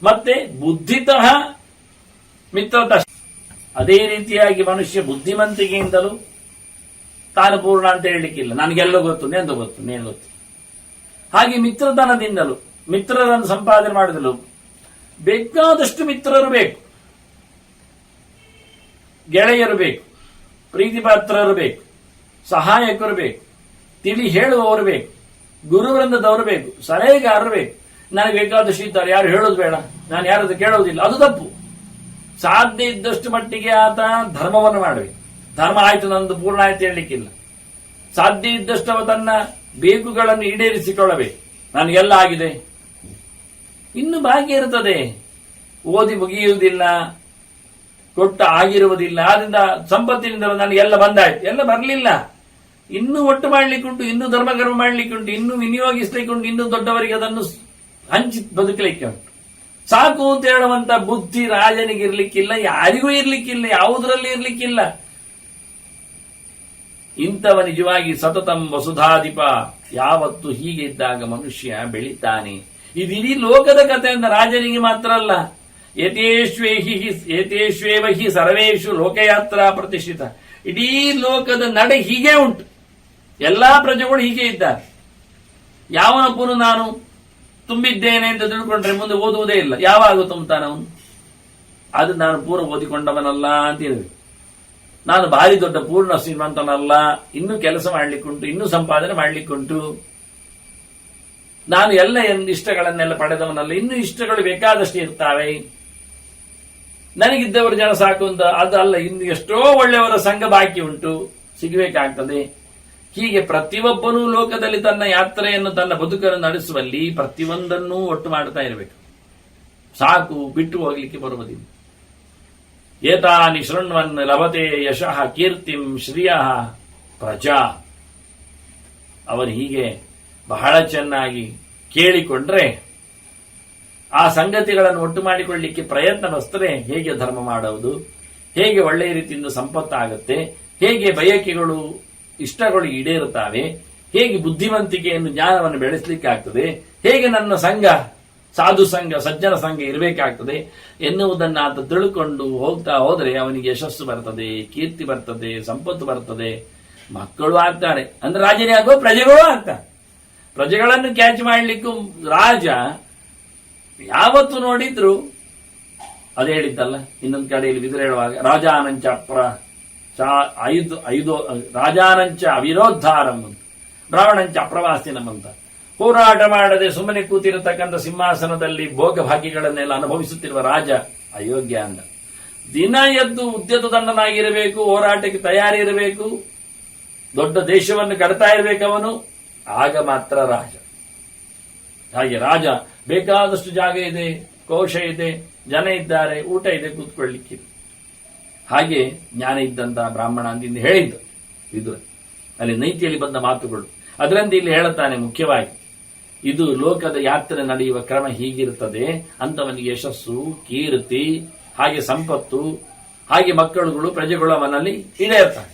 ಮತ್ತೆ ಬುದ್ಧಿತಃ ಮಿತ್ರತಃ. ಅದೇ ರೀತಿಯಾಗಿ ಮನುಷ್ಯ ಬುದ್ಧಿವಂತಿಕೆಯಿಂದಲೂ ತಾನು ಪೂರ್ಣ ಅಂತ ಹೇಳಲಿಕ್ಕಿಲ್ಲ. ನನಗೆಲ್ಲ ಗೊತ್ತು, ನೆಂದು ಗೊತ್ತು, ನೇನು ಗೊತ್ತು. ಹಾಗೆ ಮಿತ್ರತನದಿಂದಲೂ, ಮಿತ್ರರನ್ನು ಸಂಪಾದನೆ ಮಾಡಿದಲು ಬೇಕಾದಷ್ಟು ಮಿತ್ರರು ಬೇಕು, ಗೆಳೆಯರು ಬೇಕು, ಪ್ರೀತಿಪಾತ್ರರು ಬೇಕು, ಸಹಾಯಕರು ಬೇಕು, ತಿಳಿ ಹೇಳುವವರು ಬೇಕು, ಗುರುವೃಂದದವರು ಬೇಕು, ಸಲಹೆಗಾರರು ಬೇಕು. ನನಗೆ ಬೇಕಾದಷ್ಟು ಇದ್ದಾರೆ, ಯಾರು ಹೇಳೋದು ಬೇಡ, ನಾನು ಯಾರದು ಕೇಳೋದಿಲ್ಲ, ಅದು ತಪ್ಪು. ಸಾಧ್ಯ ಇದ್ದಷ್ಟು ಮಟ್ಟಿಗೆ ಆತ ಧರ್ಮವನ್ನು ಮಾಡಬೇಕು. ಧರ್ಮ ಆಯ್ತು, ನಂದು ಪೂರ್ಣ ಆಯ್ತು ಹೇಳಲಿಕ್ಕಿಲ್ಲ. ಸಾಧ್ಯ ಇದ್ದಷ್ಟು ಅವ ತನ್ನ ಬೇಕುಗಳನ್ನು ಈಡೇರಿಸಿಕೊಳ್ಳಬೇಕು. ನನಗೆಲ್ಲ ಆಗಿದೆ, ಇನ್ನು ಬಾಕಿ ಇರುತ್ತದೆ, ಓದಿ ಮುಗಿಯುವುದಿಲ್ಲ, ಕೊಟ್ಟ ಆಗಿರುವುದಿಲ್ಲ. ಆದ್ರಿಂದ ಸಂಪತ್ತಿನಿಂದ ನನಗೆಲ್ಲ ಬಂದಾಯ್ತು, ಎಲ್ಲ ಬರಲಿಲ್ಲ, ಇನ್ನೂ ಒಟ್ಟು ಮಾಡ್ಲಿಕ್ಕುಂಟು, ಇನ್ನೂ ಧರ್ಮಕರ್ಮ ಮಾಡ್ಲಿಕ್ಕುಂಟು, ಇನ್ನೂ ವಿನಿಯೋಗಿಸ್ಲಿಕ್ಕುಂಟು, ಇನ್ನೂ ದೊಡ್ಡವರಿಗೆ ಅದನ್ನು ಹಂಚಿ ಬದುಕಲಿಕ್ಕೆ ಉಂಟು. ಸಾಕು ಅಂತ ಹೇಳುವಂತ ಬುದ್ಧಿ ರಾಜನಿಗೆ ಇರ್ಲಿಕ್ಕಿಲ್ಲ, ಯಾರಿಗೂ ಇರ್ಲಿಕ್ಕಿಲ್ಲ, ಯಾವುದರಲ್ಲಿ ಇರ್ಲಿಕ್ಕಿಲ್ಲ. ಇಂಥವ ನಿಜವಾಗಿ ಸತತಂ ವಸುಧಾಧಿಪ. ಯಾವತ್ತು ಹೀಗೆ ಇದ್ದಾಗ ಮನುಷ್ಯ ಬೆಳಿತಾನೆ. ಇದಿಡೀ ಲೋಕದ ಕಥೆಯಿಂದ ರಾಜನಿಗೆ ಮಾತ್ರ ಅಲ್ಲ. ಏತೇಶ್ವೇವ ಹಿ ಸರ್ವೇಷು ಲೋಕಯಾತ್ರಾ ಪ್ರತಿಷ್ಠಿತ. ಇಡೀ ಲೋಕದ ನಡೆ ಹೀಗೆ ಉಂಟು, ಎಲ್ಲಾ ಪ್ರಜೆಗಳು ಹೀಗೆ ಇದ್ದಾರೆ. ಯಾವನೊಬ್ಬನು ನಾನು ತುಂಬಿದ್ದೇನೆ ಅಂತ ತಿಳ್ಕೊಂಡ್ರೆ ಮುಂದೆ ಓದುವುದೇ ಇಲ್ಲ. ಯಾವಾಗ ತುಂಬುತ್ತಾನವನು? ಅದು ನಾನು ಪೂರ್ವ ಓದಿಕೊಂಡವನಲ್ಲ ಅಂತ ಹೇಳಬೇಕು. ನಾನು ಭಾರಿ ದೊಡ್ಡ ಪೂರ್ಣ ಶ್ರೀಮಂತನಲ್ಲ, ಇನ್ನೂ ಕೆಲಸ ಮಾಡ್ಲಿಕ್ಕುಂಟು, ಇನ್ನೂ ಸಂಪಾದನೆ ಮಾಡ್ಲಿಕ್ಕುಂಟು, ನಾನು ಎಲ್ಲ ಇಷ್ಟಗಳನ್ನೆಲ್ಲ ಪಡೆದವನಲ್ಲ, ಇನ್ನೂ ಇಷ್ಟಗಳು ಬೇಕಾದಷ್ಟು ಇರ್ತಾವೆ, ನನಗಿದ್ದವರು ಜನ ಸಾಕು ಅಂತ ಅದಲ್ಲ, ಇನ್ನು ಎಷ್ಟೋ ಒಳ್ಳೆಯವರ ಸಂಘ ಬಾಕಿ ಉಂಟು, ಸಿಗಬೇಕಾಗ್ತದೆ. ಹೀಗೆ ಪ್ರತಿಯೊಬ್ಬನೂ ಲೋಕದಲ್ಲಿ ತನ್ನ ಯಾತ್ರೆಯನ್ನು, ತನ್ನ ಬದುಕನ್ನು ನಡೆಸುವಲ್ಲಿ ಪ್ರತಿಯೊಂದನ್ನೂ ಒಟ್ಟು ಮಾಡ್ತಾ ಇರಬೇಕು. ಸಾಕು, ಬಿಟ್ಟು ಹೋಗ್ಲಿಕ್ಕೆ ಬರುವುದಿಲ್ಲ. ಏತಾನಿ ಶೃಣ್ವನ್ ಲಭತೆ ಯಶಃ ಕೀರ್ತಿಂ ಶ್ರಿಯ ಪ್ರಜಾ. ಅವನು ಹೀಗೆ ಬಹಳ ಚೆನ್ನಾಗಿ ಕೇಳಿಕೊಂಡ್ರೆ, ಆ ಸಂಗತಿಗಳನ್ನು ಒಟ್ಟು ಮಾಡಿಕೊಳ್ಳಲಿಕ್ಕೆ ಪ್ರಯತ್ನ ಪಡಿಸಿದ್ರೆ ಹೇಗೆ ಧರ್ಮ ಮಾಡುವುದು, ಹೇಗೆ ಒಳ್ಳೆಯ ರೀತಿಯಿಂದ ಸಂಪತ್ತಾಗುತ್ತೆ, ಹೇಗೆ ಬಯಕೆಗಳು ಇಷ್ಟಗಳು ಈಡೇರುತ್ತವೆ, ಹೇಗೆ ಬುದ್ಧಿವಂತಿಕೆಯನ್ನು ಜ್ಞಾನವನ್ನು ಬೆಳೆಸಲಿಕ್ಕೆ ಆಗ್ತದೆ, ಹೇಗೆ ನನ್ನ ಸಂಘ ಸಾಧು ಸಂಘ ಸಜ್ಜನ ಸಂಘ ಇರಬೇಕಾಗ್ತದೆ ಎನ್ನುವುದನ್ನು ಆತ ತಿಳ್ಕೊಂಡು ಹೋಗ್ತಾ ಹೋದರೆ ಅವನಿಗೆ ಯಶಸ್ಸು ಬರ್ತದೆ, ಕೀರ್ತಿ ಬರ್ತದೆ, ಸಂಪತ್ತು ಬರ್ತದೆ, ಮಕ್ಕಳು ಆಗ್ತಾರೆ. ಅಂದ್ರೆ ರಾಜನೇ ಆಗುವ ಪ್ರಜೆಗಳು ಆಗ್ತಾರೆ. ಪ್ರಜೆಗಳನ್ನು ಕ್ಯಾಚ್ ಮಾಡಲಿಕ್ಕೂ ರಾಜ ಯಾವತ್ತು ನೋಡಿದ್ರು ಅದೇ ಹೇಳಿದ್ದಲ್ಲ, ಇನ್ನೊಂದು ಕಡೆಯಲ್ಲಿ ಬಿದುರು ಹೇಳುವಾಗ ರಾಜಾನಂಚ ರಾಜಾನಂಚ ಅವಿರೋದ್ಧಾರಂ, ಬ್ರಾಹ್ಮಣಂಚ ಅಪ್ರವಾಸಿನಂ ಅಂತ. ಹೋರಾಟ ಮಾಡದೆ ಸುಮ್ಮನೆ ಕೂತಿರತಕ್ಕಂಥ ಸಿಂಹಾಸನದಲ್ಲಿ ಭೋಗ ಭಾಗ್ಯಗಳನ್ನೆಲ್ಲ ಅನುಭವಿಸುತ್ತಿರುವ ರಾಜ ಅಯೋಗ್ಯ ಅಂದ. ದಿನ ಎದ್ದು ಉದ್ಯತ ದಂಡನಾಗಿರಬೇಕು, ಹೋರಾಟಕ್ಕೆ ತಯಾರಿ ಇರಬೇಕು, ದೊಡ್ಡ ದೇಶವನ್ನು ಕಟ್ತಾ ಇರಬೇಕು ಅವನು, ಆಗ ಮಾತ್ರ ರಾಜ. ಹಾಗೆ ರಾಜ ಬೇಕಾದಷ್ಟು ಜಾಗ ಇದೆ, ಕೋಶ ಇದೆ, ಜನ ಇದ್ದಾರೆ, ಊಟ ಇದೆ, ಕೂತ್ಕೊಳ್ಳಿಕ್ಕೆ. ಹಾಗೆ ಜ್ಞಾನ ಇದ್ದಂತಹ ಬ್ರಾಹ್ಮಣ ಅಂದಿಂದ ಹೇಳಿದ್ದು ಇದು ಅಲ್ಲಿ ನೈತಿಯಲ್ಲಿ ಬಂದ ಮಾತುಗಳು. ಅದರಂತೆ ಇಲ್ಲಿ ಹೇಳುತ್ತಾನೆ ಮುಖ್ಯವಾಗಿ, ಇದು ಲೋಕದ ಯಾತ್ರೆ ನಡೆಯುವ ಕ್ರಮ ಹೀಗಿರುತ್ತದೆ. ಅಂತವನಿಗೆ ಯಶಸ್ಸು, ಕೀರ್ತಿ, ಹಾಗೆ ಸಂಪತ್ತು, ಹಾಗೆ ಮಕ್ಕಳುಗಳು, ಪ್ರಜೆಗಳು ಅವನಲ್ಲಿ ಇರ್ತಾರೆ.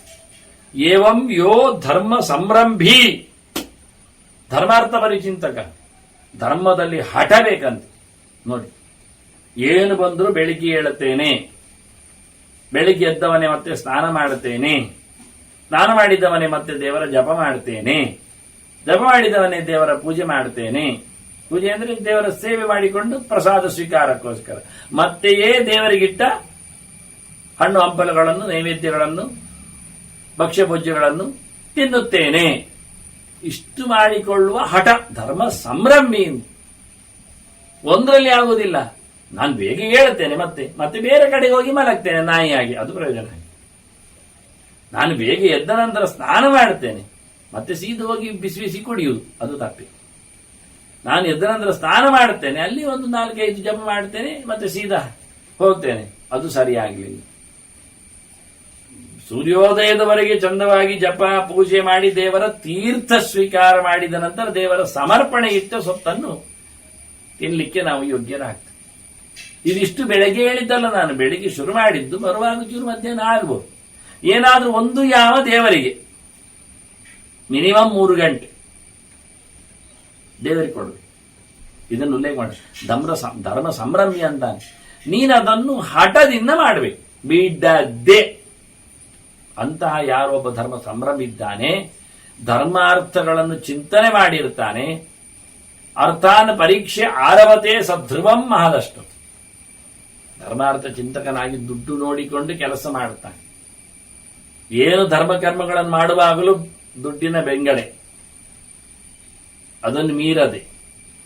ಏವಂ ಯೋ ಧರ್ಮ ಸಂರಂಭಿ, ಧರ್ಮಾರ್ಥ ಪರಿಚಿಂತಕ, ಧರ್ಮದಲ್ಲಿ ಹಠ ಬೇಕಂತ. ನೋಡಿ, ಏನು ಬಂದರೂ ಬೆಳಿಗ್ಗೆ ಹೇಳುತ್ತೇನೆ, ಬೆಳಿಗ್ಗೆ ಎದ್ದವನೇ ಮತ್ತೆ ಸ್ನಾನ ಮಾಡುತ್ತೇನೆ, ಸ್ನಾನ ಮಾಡಿದವನೇ ಮತ್ತೆ ದೇವರ ಜಪ ಮಾಡ್ತೇನೆ, ಜಪ ಮಾಡಿದವನೇ ದೇವರ ಪೂಜೆ ಮಾಡ್ತೇನೆ. ಪೂಜೆ ಅಂದ್ರೆ ದೇವರ ಸೇವೆ ಮಾಡಿಕೊಂಡು ಪ್ರಸಾದ ಸ್ವೀಕಾರಕ್ಕೋಸ್ಕರ ಮತ್ತೆಯೇ ದೇವರಿಗಿಟ್ಟ ಹಣ್ಣು ಹಂಪಲುಗಳನ್ನು, ನೈವೇದ್ಯಗಳನ್ನು, ಭಕ್ಷ್ಯ ಭೋಜ್ಯಗಳನ್ನು ತಿನ್ನುತ್ತೇನೆ. ಇಷ್ಟು ಮಾಡಿಕೊಳ್ಳುವ ಹಠ ಧರ್ಮ ಸಂಭ್ರಮಿ. ಒಂದರಲ್ಲಿ ಆಗುವುದಿಲ್ಲ. ನಾನು ಬೇಗ ಹೇಳುತ್ತೇನೆ, ಮತ್ತೆ ಬೇರೆ ಕಡೆಗೆ ಹೋಗಿ ಮಲಗ್ತೇನೆ ನಾಯಿಯಾಗಿ, ಅದು ಪ್ರಯೋಜನ. ನಾನು ಬೇಗ ಎದ್ದ ನಂತರ ಸ್ನಾನ ಮಾಡುತ್ತೇನೆ, ಮತ್ತೆ ಸೀದಾ ಹೋಗಿ ಬಿಸಿ ಬಿಸಿ ಕುಡಿಯುವುದು, ಅದು ತಪ್ಪಿ. ನಾನು ಎದ್ದ ನಂತರ ಸ್ನಾನ ಮಾಡುತ್ತೇನೆ, ಅಲ್ಲಿ ಒಂದು 4-5 ಜಪ ಮಾಡ್ತೇನೆ, ಮತ್ತೆ ಸೀದಾ ಹೋಗ್ತೇನೆ, ಅದು ಸರಿಯಾಗಲಿಲ್ಲ. ಸೂರ್ಯೋದಯದವರೆಗೆ ಚಂದವಾಗಿ ಜಪ ಪೂಜೆ ಮಾಡಿ ದೇವರ ತೀರ್ಥ ಸ್ವೀಕಾರ ಮಾಡಿದ ನಂತರ ದೇವರ ಸಮರ್ಪಣೆ ಇಟ್ಟ ಸೊತ್ತನ್ನು ತಿನ್ಲಿಕ್ಕೆ ನಾವು ಯೋಗ್ಯರಾಗ್ತೇವೆ. ಇದಿಷ್ಟು ಬೆಳಗ್ಗೆ ಹೇಳಿದ್ದಲ್ಲ, ನಾನು ಬೆಳಿಗ್ಗೆ ಶುರು ಮಾಡಿದ್ದು, ಬರುವಾಗ ಚೂರು ಮಧ್ಯಾಹ್ನ ಆಗ್ಬೋದು. ಏನಾದ್ರೂ ಒಂದು ಯಾವ ದೇವರಿಗೆ ಮಿನಿಮಮ್ 3 ಗಂಟೆ ದೇವರಿಗೆ ಕೊಡಬೇಕು. ಇದನ್ನು ಉಲ್ಲೇಖ ಮಾಡಿ ಧರ್ಮ ಸಂಭ್ರಮಿ ಅಂತಾನೆ. ನೀನು ಅದನ್ನು ಹಠದಿಂದ ಮಾಡಬೇಕು, ಬಿಡದ್ದೇ. ಅಂತಹ ಯಾರೊಬ್ಬ ಧರ್ಮ ಸಂಭ್ರಮಿದ್ದಾನೆ, ಧರ್ಮಾರ್ಥಗಳನ್ನು ಚಿಂತನೆ ಮಾಡಿರ್ತಾನೆ, ಅರ್ಥಾನ್ ಪರೀಕ್ಷೆ ಆರವತೆ ಸಧ್ರುವಂ ಮಹದಷ್ಟು. ಧರ್ಮಾರ್ಥ ಚಿಂತಕನಾಗಿ ದುಡ್ಡು ನೋಡಿಕೊಂಡು ಕೆಲಸ ಮಾಡ್ತಾನೆ. ಏನು ಧರ್ಮಕರ್ಮಗಳನ್ನು ಮಾಡುವಾಗಲೂ ದುಡ್ಡಿನ ಬೆಂಗಡೆ, ಅದನ್ನು ಮೀರದೆ,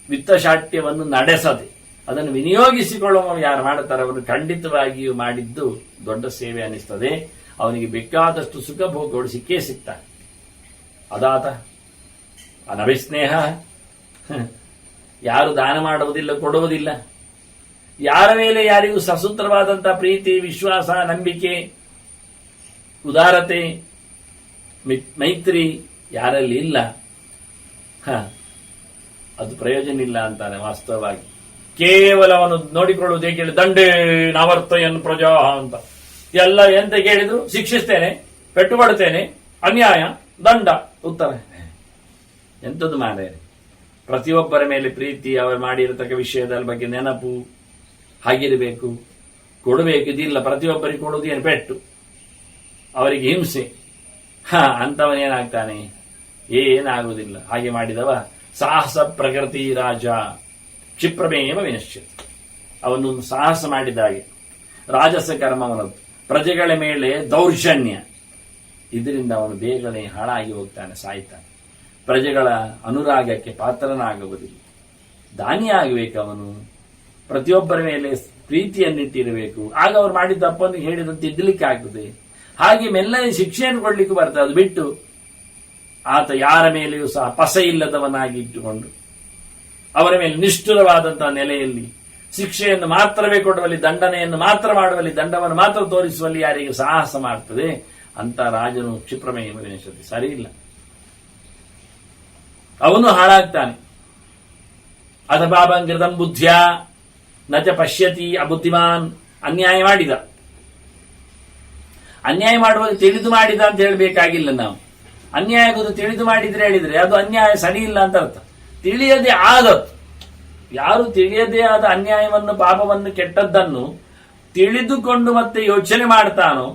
ವಿತ್ತಶಾಟ್ಯವನ್ನು ನಡೆಸದೆ, ಅದನ್ನು ವಿನಿಯೋಗಿಸಿಕೊಳ್ಳುವ ಯಾರು ಮಾಡುತ್ತಾರೆ ಅವರು ಖಂಡಿತವಾಗಿಯೂ ಮಾಡಿದ್ದು ದೊಡ್ಡ ಸೇವೆ ಅನಿಸ್ತದೆ. ಅವನಿಗೆ ಬೇಕಾದಷ್ಟು ಸುಖ ಭೋಗಗಳು ಸಿಕ್ಕೇ ಸಿಗ್ತಾನೆ. ಅದಾತ ಅನಭಿಸ್ನೇಹ, ಯಾರು ದಾನ ಮಾಡುವುದಿಲ್ಲ, ಕೊಡುವುದಿಲ್ಲ, ಯಾರ ಮೇಲೆ ಯಾರಿಗೂ ಸಸೂತ್ರವಾದಂತಹ ಪ್ರೀತಿ, ವಿಶ್ವಾಸ, ನಂಬಿಕೆ, ಉದಾರತೆ, ಮೈತ್ರಿ ಯಾರಲ್ಲಿ ಇಲ್ಲ, ಅದು ಪ್ರಯೋಜನ ಇಲ್ಲ ಅಂತಾನೆ. ವಾಸ್ತವವಾಗಿ ಕೇವಲ ಅವನು ನೋಡಿಕೊಳ್ಳುವುದೇ ಕೇಳಿ ದಂಡೇ ನಾವರ್ತಯನ್ ಪ್ರಜಾ ಅಂತ ಎಲ್ಲ ಎಂತ ಕೇಳಿದ್ರು ಶಿಕ್ಷಿಸ್ತೇನೆ, ಪೆಟ್ಟು ಕೊಡುತ್ತೇನೆ, ಅನ್ಯಾಯ, ದಂಡ, ಉತ್ತರ. ಎಂಥದ್ದು ಮಾರೆ, ಪ್ರತಿಯೊಬ್ಬರ ಮೇಲೆ ಪ್ರೀತಿ, ಅವರು ಮಾಡಿರತಕ್ಕ ವಿಷಯದ ಬಗ್ಗೆ ನೆನಪು ಹಾಗಿರಬೇಕು, ಕೊಡಬೇಕು. ಇದಿಲ್ಲ, ಪ್ರತಿಯೊಬ್ಬರಿಗೆ ಕೊಡುವುದು ಏನು ಪೆಟ್ಟು, ಅವರಿಗೆ ಹಿಂಸೆ. ಅಂತವನೇನಾಗ್ತಾನೆ, ಏನಾಗುವುದಿಲ್ಲ. ಹಾಗೆ ಮಾಡಿದವ ಸಾಹಸ ಪ್ರಕೃತಿ ರಾಜ ಕ್ಷಿಪ್ರಮೇವ ವಿನಶ್ಯತಿ. ಅವನು ಸಾಹಸ ಮಾಡಿದ ಹಾಗೆ ರಾಜಸ ಕರ್ಮವನದ್ದು, ಪ್ರಜೆಗಳ ಮೇಲೆ ದೌರ್ಜನ್ಯ, ಇದರಿಂದ ಅವನು ಬೇಗನೆ ಹಾಳಾಗಿ ಹೋಗ್ತಾನೆ, ಸಾಯ್ತಾನೆ. ಪ್ರಜೆಗಳ ಅನುರಾಗಕ್ಕೆ ಪಾತ್ರನಾಗುವುದಿಲ್ಲ. ದಾನಿ ಆಗಬೇಕು ಅವನು, ಪ್ರತಿಯೊಬ್ಬರ ಮೇಲೆ ಪ್ರೀತಿಯನ್ನಿಟ್ಟಿರಬೇಕು. ಆಗ ಅವರು ಮಾಡಿದ ತಪ್ಪನ್ನು ಹೇಳಿದಂತೆ ಇದ್ದಲಿಕ್ಕೆ ಆಗ್ತದೆ. ಹಾಗೆ ಮೆಲ್ಲನೆ ಶಿಕ್ಷೆಯನ್ನು ಕೊಡ್ಲಿಕ್ಕೆ ಬರ್ತದೆ. ಅದು ಬಿಟ್ಟು ಆತ ಯಾರ ಮೇಲೆಯೂ ಸಹ ಪಸ ಇಲ್ಲದವನಾಗಿ ಇಟ್ಟುಕೊಂಡು ಅವರ ಮೇಲೆ ನಿಷ್ಠುರವಾದಂತಹ ನೆಲೆಯಲ್ಲಿ ಶಿಕ್ಷೆಯನ್ನು ಮಾತ್ರವೇ ಕೊಡುವಲ್ಲಿ, ದಂಡನೆಯನ್ನು ಮಾತ್ರ ಮಾಡುವಲ್ಲಿ, ದಂಡವನ್ನು ಮಾತ್ರ ತೋರಿಸುವಲ್ಲಿ ಯಾರಿಗೆ ಸಾಹಸ ಮಾಡ್ತದೆ ಅಂತ ರಾಜನು ಕ್ಷಿಪ್ರಮೇಯ ವಿನಶ್ಯತಿ. ಸರಿ ಇಲ್ಲ, ಅವನು ಹಾಳಾಗ್ತಾನೆ. ಅಥಪಾಪಂಕೃತಂ ಬುದ್ಧ್ಯ ನಚ ಪಶ್ಯತಿ ಅಬುದ್ಧಿಮಾನ್. ಅನ್ಯಾಯ ಮಾಡಿದ, ಅನ್ಯಾಯ ಮಾಡುವಾಗ ತಿಳಿದು ಮಾಡಿದ ಅಂತ ಹೇಳಬೇಕಾಗಿಲ್ಲ ನಾವು. ಅನ್ಯಾಯ ಆಗುವುದು ತಿಳಿದು ಹೇಳಿದ್ರೆ ಅದು ಅನ್ಯಾಯ ಸರಿ ಇಲ್ಲ ಅಂತ ಅರ್ಥ. ತಿಳಿಯದೆ ಆದದ್ದು, ಯಾರು ತಿಳಿಯದೇ ಆದ ಅನ್ಯಾಯವನ್ನು, ಪಾಪವನ್ನು, ಕೆಟ್ಟದ್ದನ್ನು ತಿಳಿದುಕೊಂಡು ಮತ್ತೆ ಯೋಚನೆ ಮಾಡ್ತಾನೋ,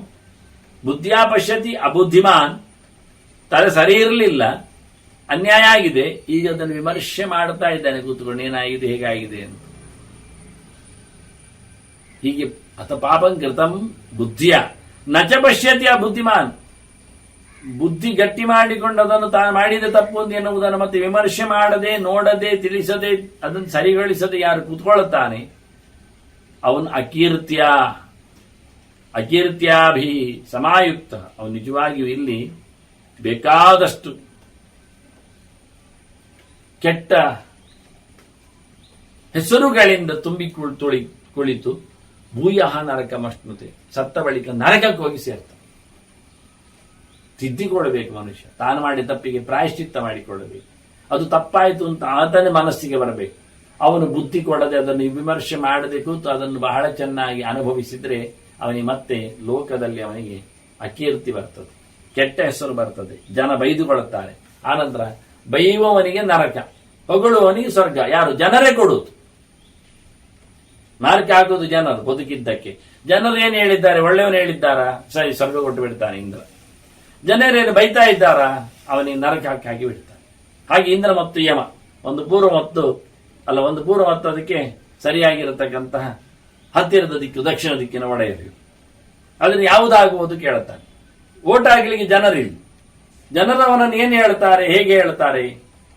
ಬುದ್ಧಿಯ ಪಶ್ಯತಿ ಅಬುದ್ಧಿಮಾನ್, ತಲೆ ಸರಿ ಇರಲಿಲ್ಲ, ಅನ್ಯಾಯ ಆಗಿದೆ, ಈಗ ಅದನ್ನು ವಿಮರ್ಶೆ ಮಾಡ್ತಾ ಇದ್ದಾನೆ ಕೂತ್ಕೊಂಡು, ಏನಾಗಿದೆ, ಹೇಗಾಗಿದೆ ಅಂತ. ಹೀಗೆ ಅಥ ಪಾಪಂ ಕೃತಂ ಬುದ್ಧಿಯ ನಚ ಪಶ್ಯತಿ ಅಬುದ್ಧಿಮಾನ್. ಬುದ್ಧಿ ಗಟ್ಟಿ ಮಾಡಿಕೊಂಡು ಅದನ್ನು ತಾನು ಮಾಡಿದ ತಪ್ಪು ಅಂತ ಎನ್ನುವುದನ್ನು ಮತ್ತೆ ವಿಮರ್ಶೆ ಮಾಡದೆ, ನೋಡದೆ, ತಿಳಿಸದೆ, ಅದನ್ನು ಸರಿಗೊಳಿಸದೆ ಯಾರು ಕೂತ್ಕೊಳ್ಳುತ್ತಾನೆ ಅವನು ಅಕೀರ್ತ್ಯಾಭಿ ಸಮಾಯುಕ್ತ. ಅವನು ನಿಜವಾಗಿಯೂ ಇಲ್ಲಿ ಬೇಕಾದಷ್ಟು ಕೆಟ್ಟ ಹೆಸರುಗಳಿಂದ ತುಂಬಿ ಕುಳಿತು ಭೂಯಃ ನರಕಮಶ್ನುತೆ, ಸತ್ತ ಬಳಿಕ ನರಕಕ್ಕೆ ಹೋಗಿ ಸೇರ್ತಾನೆ. ತಿದ್ದಿಕೊಳ್ಳಬೇಕು ಮನುಷ್ಯ, ತಾನು ಮಾಡಿದ ತಪ್ಪಿಗೆ ಪ್ರಾಯಶ್ಚಿತ್ತ ಮಾಡಿಕೊಳ್ಳಬೇಕು. ಅದು ತಪ್ಪಾಯಿತು ಅಂತ ಆತನ ಮನಸ್ಸಿಗೆ ಬರಬೇಕು. ಅವನು ಬುದ್ಧಿ ಕೊಡದೆ, ಅದನ್ನು ವಿಮರ್ಶೆ ಮಾಡದೆ ಕೂತು ಅದನ್ನು ಬಹಳ ಚೆನ್ನಾಗಿ ಅನುಭವಿಸಿದ್ರೆ ಅವನಿಗೆ ಮತ್ತೆ ಲೋಕದಲ್ಲಿ ಅವನಿಗೆ ಅಕೀರ್ತಿ ಬರ್ತದೆ, ಕೆಟ್ಟ ಹೆಸರು ಬರ್ತದೆ, ಜನ ಬೈದುಕೊಳ್ಳುತ್ತಾರೆ. ಆನಂತರ ಬೈಯುವವನಿಗೆ ನರಕ, ಹೊಗಳುವವನಿಗೆ ಸ್ವರ್ಗ. ಯಾರು? ಜನರೇ ಕೊಡುವುದು. ನರಕ ಹಾಕುವುದು ಜನರು ಬದುಕಿದ್ದಕ್ಕೆ. ಜನರು ಏನು ಹೇಳಿದ್ದಾರೆ? ಒಳ್ಳೆಯವನು ಹೇಳಿದ್ದಾರಾ? ಸರಿ, ಸ್ವರ್ಗ ಕೊಟ್ಟು ಬಿಡ್ತಾನೆ ಇಂದ್ರ. ಜನರೇನು ಬೈತಾ ಇದ್ದಾರಾ, ಅವನಿಗೆ ನರಕ ಹಾಕಿ ಬಿಡ್ತಾರೆ. ಹಾಗೆ ಇಂದ್ರ ಮತ್ತು ಯಮ ಒಂದು ಪೂರ್ವ ಮತ್ತು ಅದಕ್ಕೆ ಸರಿಯಾಗಿರತಕ್ಕಂತಹ ಹತ್ತಿರದ ದಿಕ್ಕು ದಕ್ಷಿಣ ದಿಕ್ಕಿನ ಒಡೆಯರು. ಅದನ್ನು ಯಾವುದಾಗುವುದು ಕೇಳುತ್ತಾನೆ. ಓಟ್ ಆಗ್ಲಿಕ್ಕೆ ಜನರಿಲ್ಲ. ಜನರು ಅವನನ್ನು ಏನು ಹೇಳ್ತಾರೆ, ಹೇಗೆ ಹೇಳ್ತಾರೆ?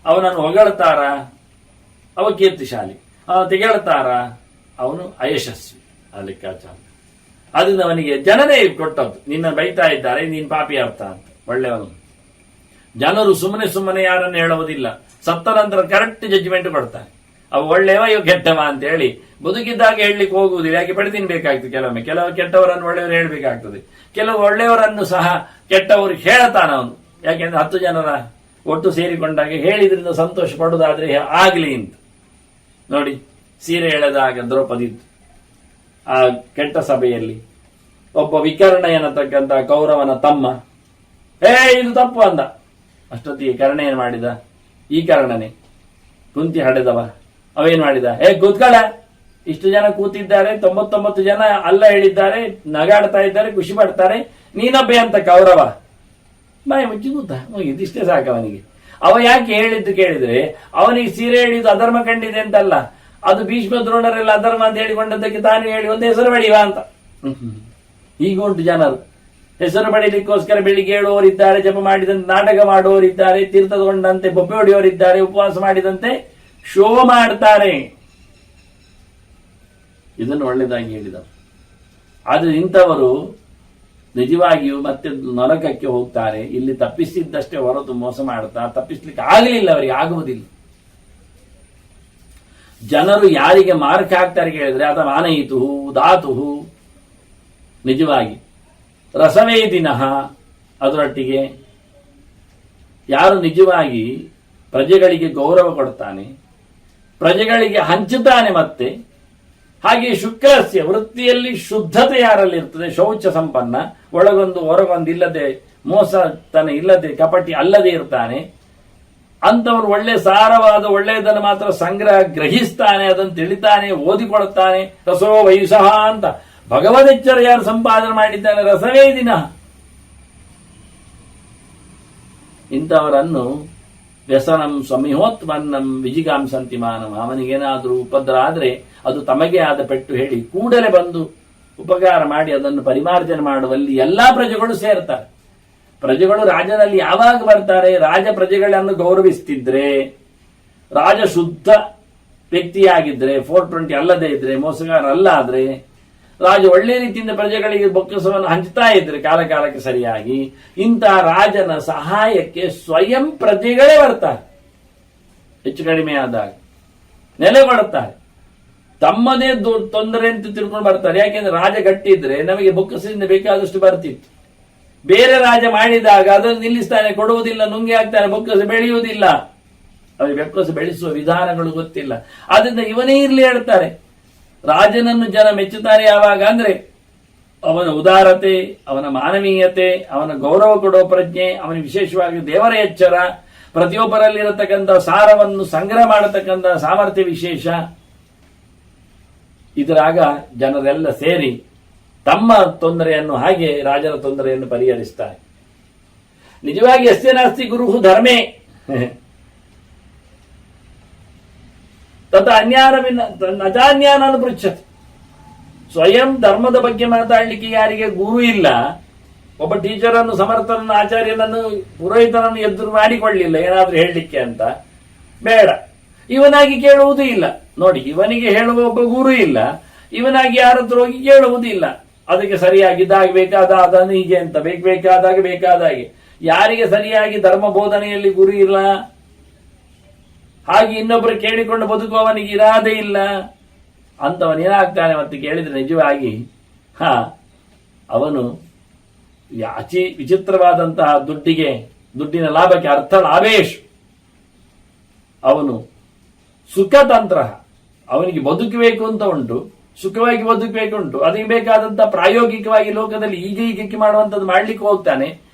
ಅವನನ್ನು ಹೊಗಳ್ತಾರ, ಅವ ಕೀರ್ತಿಶಾಲಿ. ತೆಗೆಳ್ತಾರ, ಅವನು ಅಯಶಸ್ವಿ. ಆ ಲೆಕ್ಕಾಚಾರ. ಅದರಿಂದ ಅವನಿಗೆ ಜನರೇ ಕೊಟ್ಟದ್ದು. ನಿನ್ನ ಬೈತಾ ಇದ್ದಾರೆ, ನೀನ್ ಪಾಪಿ ಅರ್ಥ ಅಂತ. ಒಳ್ಳೆಯವನು. ಜನರು ಸುಮ್ಮನೆ ಯಾರನ್ನು ಹೇಳುವುದಿಲ್ಲ. ಸತ್ತ ನಂತರ ಕರೆಕ್ಟ್ ಜಡ್ಜ್ಮೆಂಟ್ ಕೊಡ್ತಾರೆ. ಅವು ಒಳ್ಳೆಯವ, ಇವು ಕೆಟ್ಟವ ಅಂತ ಹೇಳಿ ಬದುಕಿದ್ದಾಗ ಹೇಳಲಿಕ್ಕೆ ಹೋಗುವುದಿಲ್ಲ. ಯಾಕೆ ಪಡೆ ತಿನ್ಬೇಕಾಗ್ತದೆ. ಕೆಲವು ಕೆಟ್ಟವರನ್ನು ಒಳ್ಳೆಯವರು ಹೇಳ್ಬೇಕಾಗ್ತದೆ. ಕೆಲವು ಒಳ್ಳೆಯವರನ್ನು ಸಹ ಕೆಟ್ಟವರು ಹೇಳ್ತಾನ ಅವನು. ಯಾಕೆಂದ್ರೆ 10 ಜನರ ಒಟ್ಟು ಸೇರಿಕೊಂಡಾಗ ಹೇಳಿದ್ರಿಂದ ಸಂತೋಷ ಪಡುವುದಾದ್ರೆ ಆಗ್ಲಿ ಅಂತ. ನೋಡಿ, ಸೀರೆ ಎಳೆದಾಗ ದ್ರೌಪದಿ ಆ ಕೆಟ್ಟ ಸಭೆಯಲ್ಲಿ ಒಬ್ಬ ವಿಕರ್ಣ ಎನ್ನತಕ್ಕಂಥ ಕೌರವನ ತಮ್ಮ ಇದು ತಪ್ಪು ಅಂದ. ಅಷ್ಟೊತ್ತಿಗೆ ಕರ್ಣ ಏನ್ ಮಾಡಿದ? ಈ ಕರ್ಣನೇ ಕುಂತಿ ಹಡೆದವ. ಅವೇನ್ ಮಾಡಿದ? ಕೂತ್ಕಳ, ಇಷ್ಟು ಜನ ಕೂತಿದ್ದಾರೆ, 99 ಜನ ಅಲ್ಲ ಹೇಳಿದ್ದಾರೆ, ನಗಾಡ್ತಾ ಇದ್ದಾರೆ, ಖುಷಿ ಪಡ್ತಾರೆ, ನೀನೊಬ್ಬೆ ಅಂತ ಕೌರವ. ಬಾಯಿ ಮುಚ್ಚಿ ಕೂತ. ಇದಿಷ್ಟೇ ಸಾಕು ಅವನಿಗೆ. ಅವ ಯಾಕೆ ಹೇಳಿದ್ದು ಕೇಳಿದ್ರೆ, ಅವನಿಗೆ ಸೀರೆ ಹೇಳಿದ್ದು ಅಧರ್ಮ ಕಂಡಿದೆ ಅಂತಲ್ಲ, ಅದು ಭೀಷ್ಮ ದ್ರೋಣರೆಲ್ಲ ಅಧರ್ಮ ಅಂತ ಹೇಳಿಕೊಂಡದ್ದಕ್ಕೆ ತಾನು ಹೇಳಿ ಒಂದು ಹೆಸರು ಬಡಿವ ಅಂತ. ಈಗ ಉಂಟು ಜನರು ಹೆಸರು ಬಡಿಲಿಕ್ಕೋಸ್ಕರ ಬೆಳಿಗ್ಗೆ ಹೇಳುವವರಿದ್ದಾರೆ, ಜಪ ಮಾಡಿದಂತೆ ನಾಟಕ ಮಾಡುವವರಿದ್ದಾರೆ, ತೀರ್ಥ ತಗೊಂಡಂತೆ ಬೊಬ್ಬೆ ಹೊಡೆಯುವವರಿದ್ದಾರೆ, ಉಪವಾಸ ಮಾಡಿದಂತೆ ಶೋ ಮಾಡ್ತಾರೆ. ಇದನ್ನು ಒಳ್ಳೆಯದಾಗಿ ಹೇಳಿದರು. ಆದ್ರೆ ಇಂಥವರು ನಿಜವಾಗಿಯೂ ಮತ್ತೆ ನರಕಕ್ಕೆ ಹೋಗ್ತಾರೆ. ಇಲ್ಲಿ ತಪ್ಪಿಸಿದ್ದಷ್ಟೇ ಹೊರತು ಮೋಸ ಮಾಡ್ತಾರೆ. ತಪ್ಪಿಸ್ಲಿಕ್ಕೆ ಆಗಲಿಲ್ಲ, ಅವರಿಗೆ ಆಗುವುದಿಲ್ಲ. ಜನರು ಯಾರಿಗೆ ಮಾರ್ಕ್ ಹಾಕ್ತಾರೆ ಕೇಳಿದ್ರೆ, ಅದ ಮಾನಯಿತು ಧಾತು ನಿಜವಾಗಿ ರಸವೇದಿನಃ, ಅದರೊಟ್ಟಿಗೆ ಯಾರು ನಿಜವಾಗಿ ಪ್ರಜೆಗಳಿಗೆ ಗೌರವ ಕೊಡ್ತಾನೆ, ಪ್ರಜೆಗಳಿಗೆ ಹಂಚುತ್ತಾನೆ, ಮತ್ತೆ ಹಾಗೆ ಶುಕ್ರಸ್ಯ ವೃತ್ತಿಯಲ್ಲಿ ಶುದ್ಧತೆ ಯಾರಲ್ಲಿ ಇರ್ತದೆ, ಶೌಚ ಸಂಪನ್ನ, ಒಳಗೊಂದು ಹೊರಗೊಂದು ಇಲ್ಲದೆ, ಮೋಸತನ ಇಲ್ಲದೆ, ಕಪಟಿ ಅಲ್ಲದೆ ಇರ್ತಾನೆ, ಅಂತವರು ಒಳ್ಳೆ ಸಾರವಾದ ಒಳ್ಳೆಯದನ್ನು ಮಾತ್ರ ಸಂಗ್ರಹ ಗ್ರಹಿಸ್ತಾನೆ, ಅದನ್ನು ತಿಳಿತಾನೆ, ಓದಿಕೊಳ್ಳುತ್ತಾನೆ. ರಸೋ ವೈಸಃ ಅಂತ ಭಗವದೆಚ್ಚರ ಯಾರು ಸಂಪಾದನೆ ಮಾಡಿದ್ದಾನೆ, ರಸವೇ ದಿನ. ಇಂಥವರನ್ನು ವ್ಯಸನಂ ಸ್ವಮಿಹೋತ್ಪನ್ನಂ ವಿಜಿಗಾಂಸಂತಿ ಮಾನವ. ಅವನಿಗೇನಾದರೂ ಉಪದ್ರ ಆದರೆ ಅದು ತಮಗೆ ಆದ ಪೆಟ್ಟು ಹೇಳಿ ಕೂಡಲೇ ಬಂದು ಉಪಕಾರ ಮಾಡಿ ಅದನ್ನು ಪರಿಮಾರ್ಜನೆ ಮಾಡುವಲ್ಲಿ ಎಲ್ಲಾ ಪ್ರಜೆಗಳು ಸೇರ್ತಾರೆ. ಪ್ರಜೆಗಳು ರಾಜನಲ್ಲಿ ಯಾವಾಗ ಬರ್ತಾರೆ? ರಾಜ ಪ್ರಜೆಗಳನ್ನು ಗೌರವಿಸ್ತಿದ್ರೆ, ರಾಜ ಶುದ್ಧ ವ್ಯಕ್ತಿಯಾಗಿದ್ರೆ, 420 ಅಲ್ಲದೆ ಇದ್ರೆ, ಮೋಸಗಾರ ಅಲ್ಲ ಆದ್ರೆ, ರಾಜ ಒಳ್ಳೆ ರೀತಿಯಿಂದ ಪ್ರಜೆಗಳಿಗೆ ಬೊಕ್ಕಸವನ್ನು ಹಂಚ್ತಾ ಇದ್ರೆ ಕಾಲ ಕಾಲಕ್ಕೆ ಸರಿಯಾಗಿ, ಇಂಥ ರಾಜನ ಸಹಾಯಕ್ಕೆ ಸ್ವಯಂ ಪ್ರಜೆಗಳೇ ಬರ್ತಾರೆ. ಹೆಚ್ಚು ಕಡಿಮೆ ಆದಾಗ ನೆಲೆಗೊಳ್ಳುತ್ತಾರೆ. ತಮ್ಮದೇ ತೊಂದರೆ ಅಂತ ತಿಳ್ಕೊಂಡು ಬರ್ತಾರೆ. ಯಾಕೆಂದ್ರೆ ರಾಜ ಗಟ್ಟಿ ಇದ್ರೆ ನಮಗೆ ಬೊಕ್ಕಸದಿಂದ ಬೇಕಾದಷ್ಟು ಬರ್ತಿತ್ತು. ಬೇರೆ ರಾಜ ಮಾಡಿದಾಗ ಅದನ್ನು ನಿಲ್ಲಿಸ್ತಾನೆ, ಕೊಡುವುದಿಲ್ಲ, ನುಂಗಿ ಹಾಕ್ತಾನೆ, ಬೊಕ್ಕಸ ಬೆಳೆಯುವುದಿಲ್ಲ. ಅವರಿಗೆ ಬೊಕ್ಕಸ ಬೆಳೆಸುವ ವಿಧಾನಗಳು ಗೊತ್ತಿಲ್ಲ. ಆದ್ರಿಂದ ಇವನೇ ಇರ್ಲಿ ಹೇಳ್ತಾರೆ. ರಾಜನನ್ನು ಜನ ಮೆಚ್ಚುತ್ತಾರೆ ಯಾವಾಗ ಅಂದ್ರೆ ಅವನ ಉದಾರತೆ, ಅವನ ಮಾನವೀಯತೆ, ಅವನ ಗೌರವ ಕೊಡುವ ಪ್ರಜ್ಞೆ, ಅವನ ವಿಶೇಷವಾಗಿ ದೇವರ ಎಚ್ಚರ, ಪ್ರತಿಯೊಬ್ಬರಲ್ಲಿರತಕ್ಕಂಥ ಸಾರವನ್ನು ಸಂಗ್ರಹ ಮಾಡತಕ್ಕಂಥ ಸಾಮರ್ಥ್ಯ ವಿಶೇಷ. ಇದರಾಗ ಜನರೆಲ್ಲ ಸೇರಿ ತಮ್ಮ ತೊಂದರೆಯನ್ನು ಹಾಗೆ ರಾಜನ ತೊಂದರೆಯನ್ನು ಪರಿಹರಿಸ್ತಾರೆ. ನಿಜವಾಗಿ ಎಸ್ಯ ನಾಸ್ತಿ ಗುರುಹು ಧರ್ಮೇ ತತ ನಚಾನ್ಯಾನನ್ನು ಪೃಚ್ಛತಿ. ಸ್ವಯಂ ಧರ್ಮದ ಬಗ್ಗೆ ಮಾತಾಡಲಿಕ್ಕೆ ಯಾರಿಗೆ ಗುರು ಇಲ್ಲ, ಒಬ್ಬ ಟೀಚರನ್ನು, ಸಮರ್ಥನನ್ನು, ಆಚಾರ್ಯನನ್ನು, ಪುರೋಹಿತನನ್ನು ಎದುರು ಮಾಡಿಕೊಳ್ಳಿಲ್ಲ ಏನಾದ್ರೂ ಹೇಳಲಿಕ್ಕೆ ಅಂತ, ಬೇಡ. ಇವನಾಗಿ ಕೇಳುವುದೂ ಇಲ್ಲ. ನೋಡಿ, ಇವನಿಗೆ ಹೇಳುವ ಒಬ್ಬ ಗುರು ಇಲ್ಲ, ಇವನಾಗಿ ಯಾರ ಹತ್ರ ಹೋಗಿ ಕೇಳುವುದೂ ಇಲ್ಲ. ಅದಕ್ಕೆ ಸರಿಯಾಗಿದ್ದಾಗಬೇಕಾದ ಅದನ್ನು ಹೀಗೆ ಅಂತ ಬೇಕಾದಾಗ ಬೇಕಾದಾಗೆ. ಯಾರಿಗೆ ಸರಿಯಾಗಿ ಧರ್ಮ ಬೋಧನೆಯಲ್ಲಿ ಗುರು ಇಲ್ಲ, ಹಾಗೆ ಇನ್ನೊಬ್ಬರು ಕೇಳಿಕೊಂಡು ಬದುಕುವವನಿಗೆ ಇರಾದೆ ಇಲ್ಲ, ಅಂತವನೇನಾಗ್ತಾನೆ ಮತ್ತೆ ಕೇಳಿದ್ರೆ ನಿಜವಾಗಿ ಅವನು ವಿಚಿತ್ರವಾದಂತಹ ದುಡ್ಡಿನ ಲಾಭಕ್ಕೆ ಅರ್ಥ ಲಾಭೇಶ್. ಅವನು ಸುಖತಂತ್ರ. ಅವನಿಗೆ ಬದುಕಬೇಕು ಅಂತ ಉಂಟು, ಸುಖವಾಗಿ ಬದುಕಬೇಕು ಉಂಟು, ಅದಕ್ಕೆ ಬೇಕಾದಂತಹ ಪ್ರಾಯೋಗಿಕವಾಗಿ ಲೋಕದಲ್ಲಿ ಈಗೀಗಕ್ಕೆ ಮಾಡುವಂಥದ್ದು ಮಾಡ್ಲಿಕ್ಕೆ ಹೋಗ್ತಾನೆ.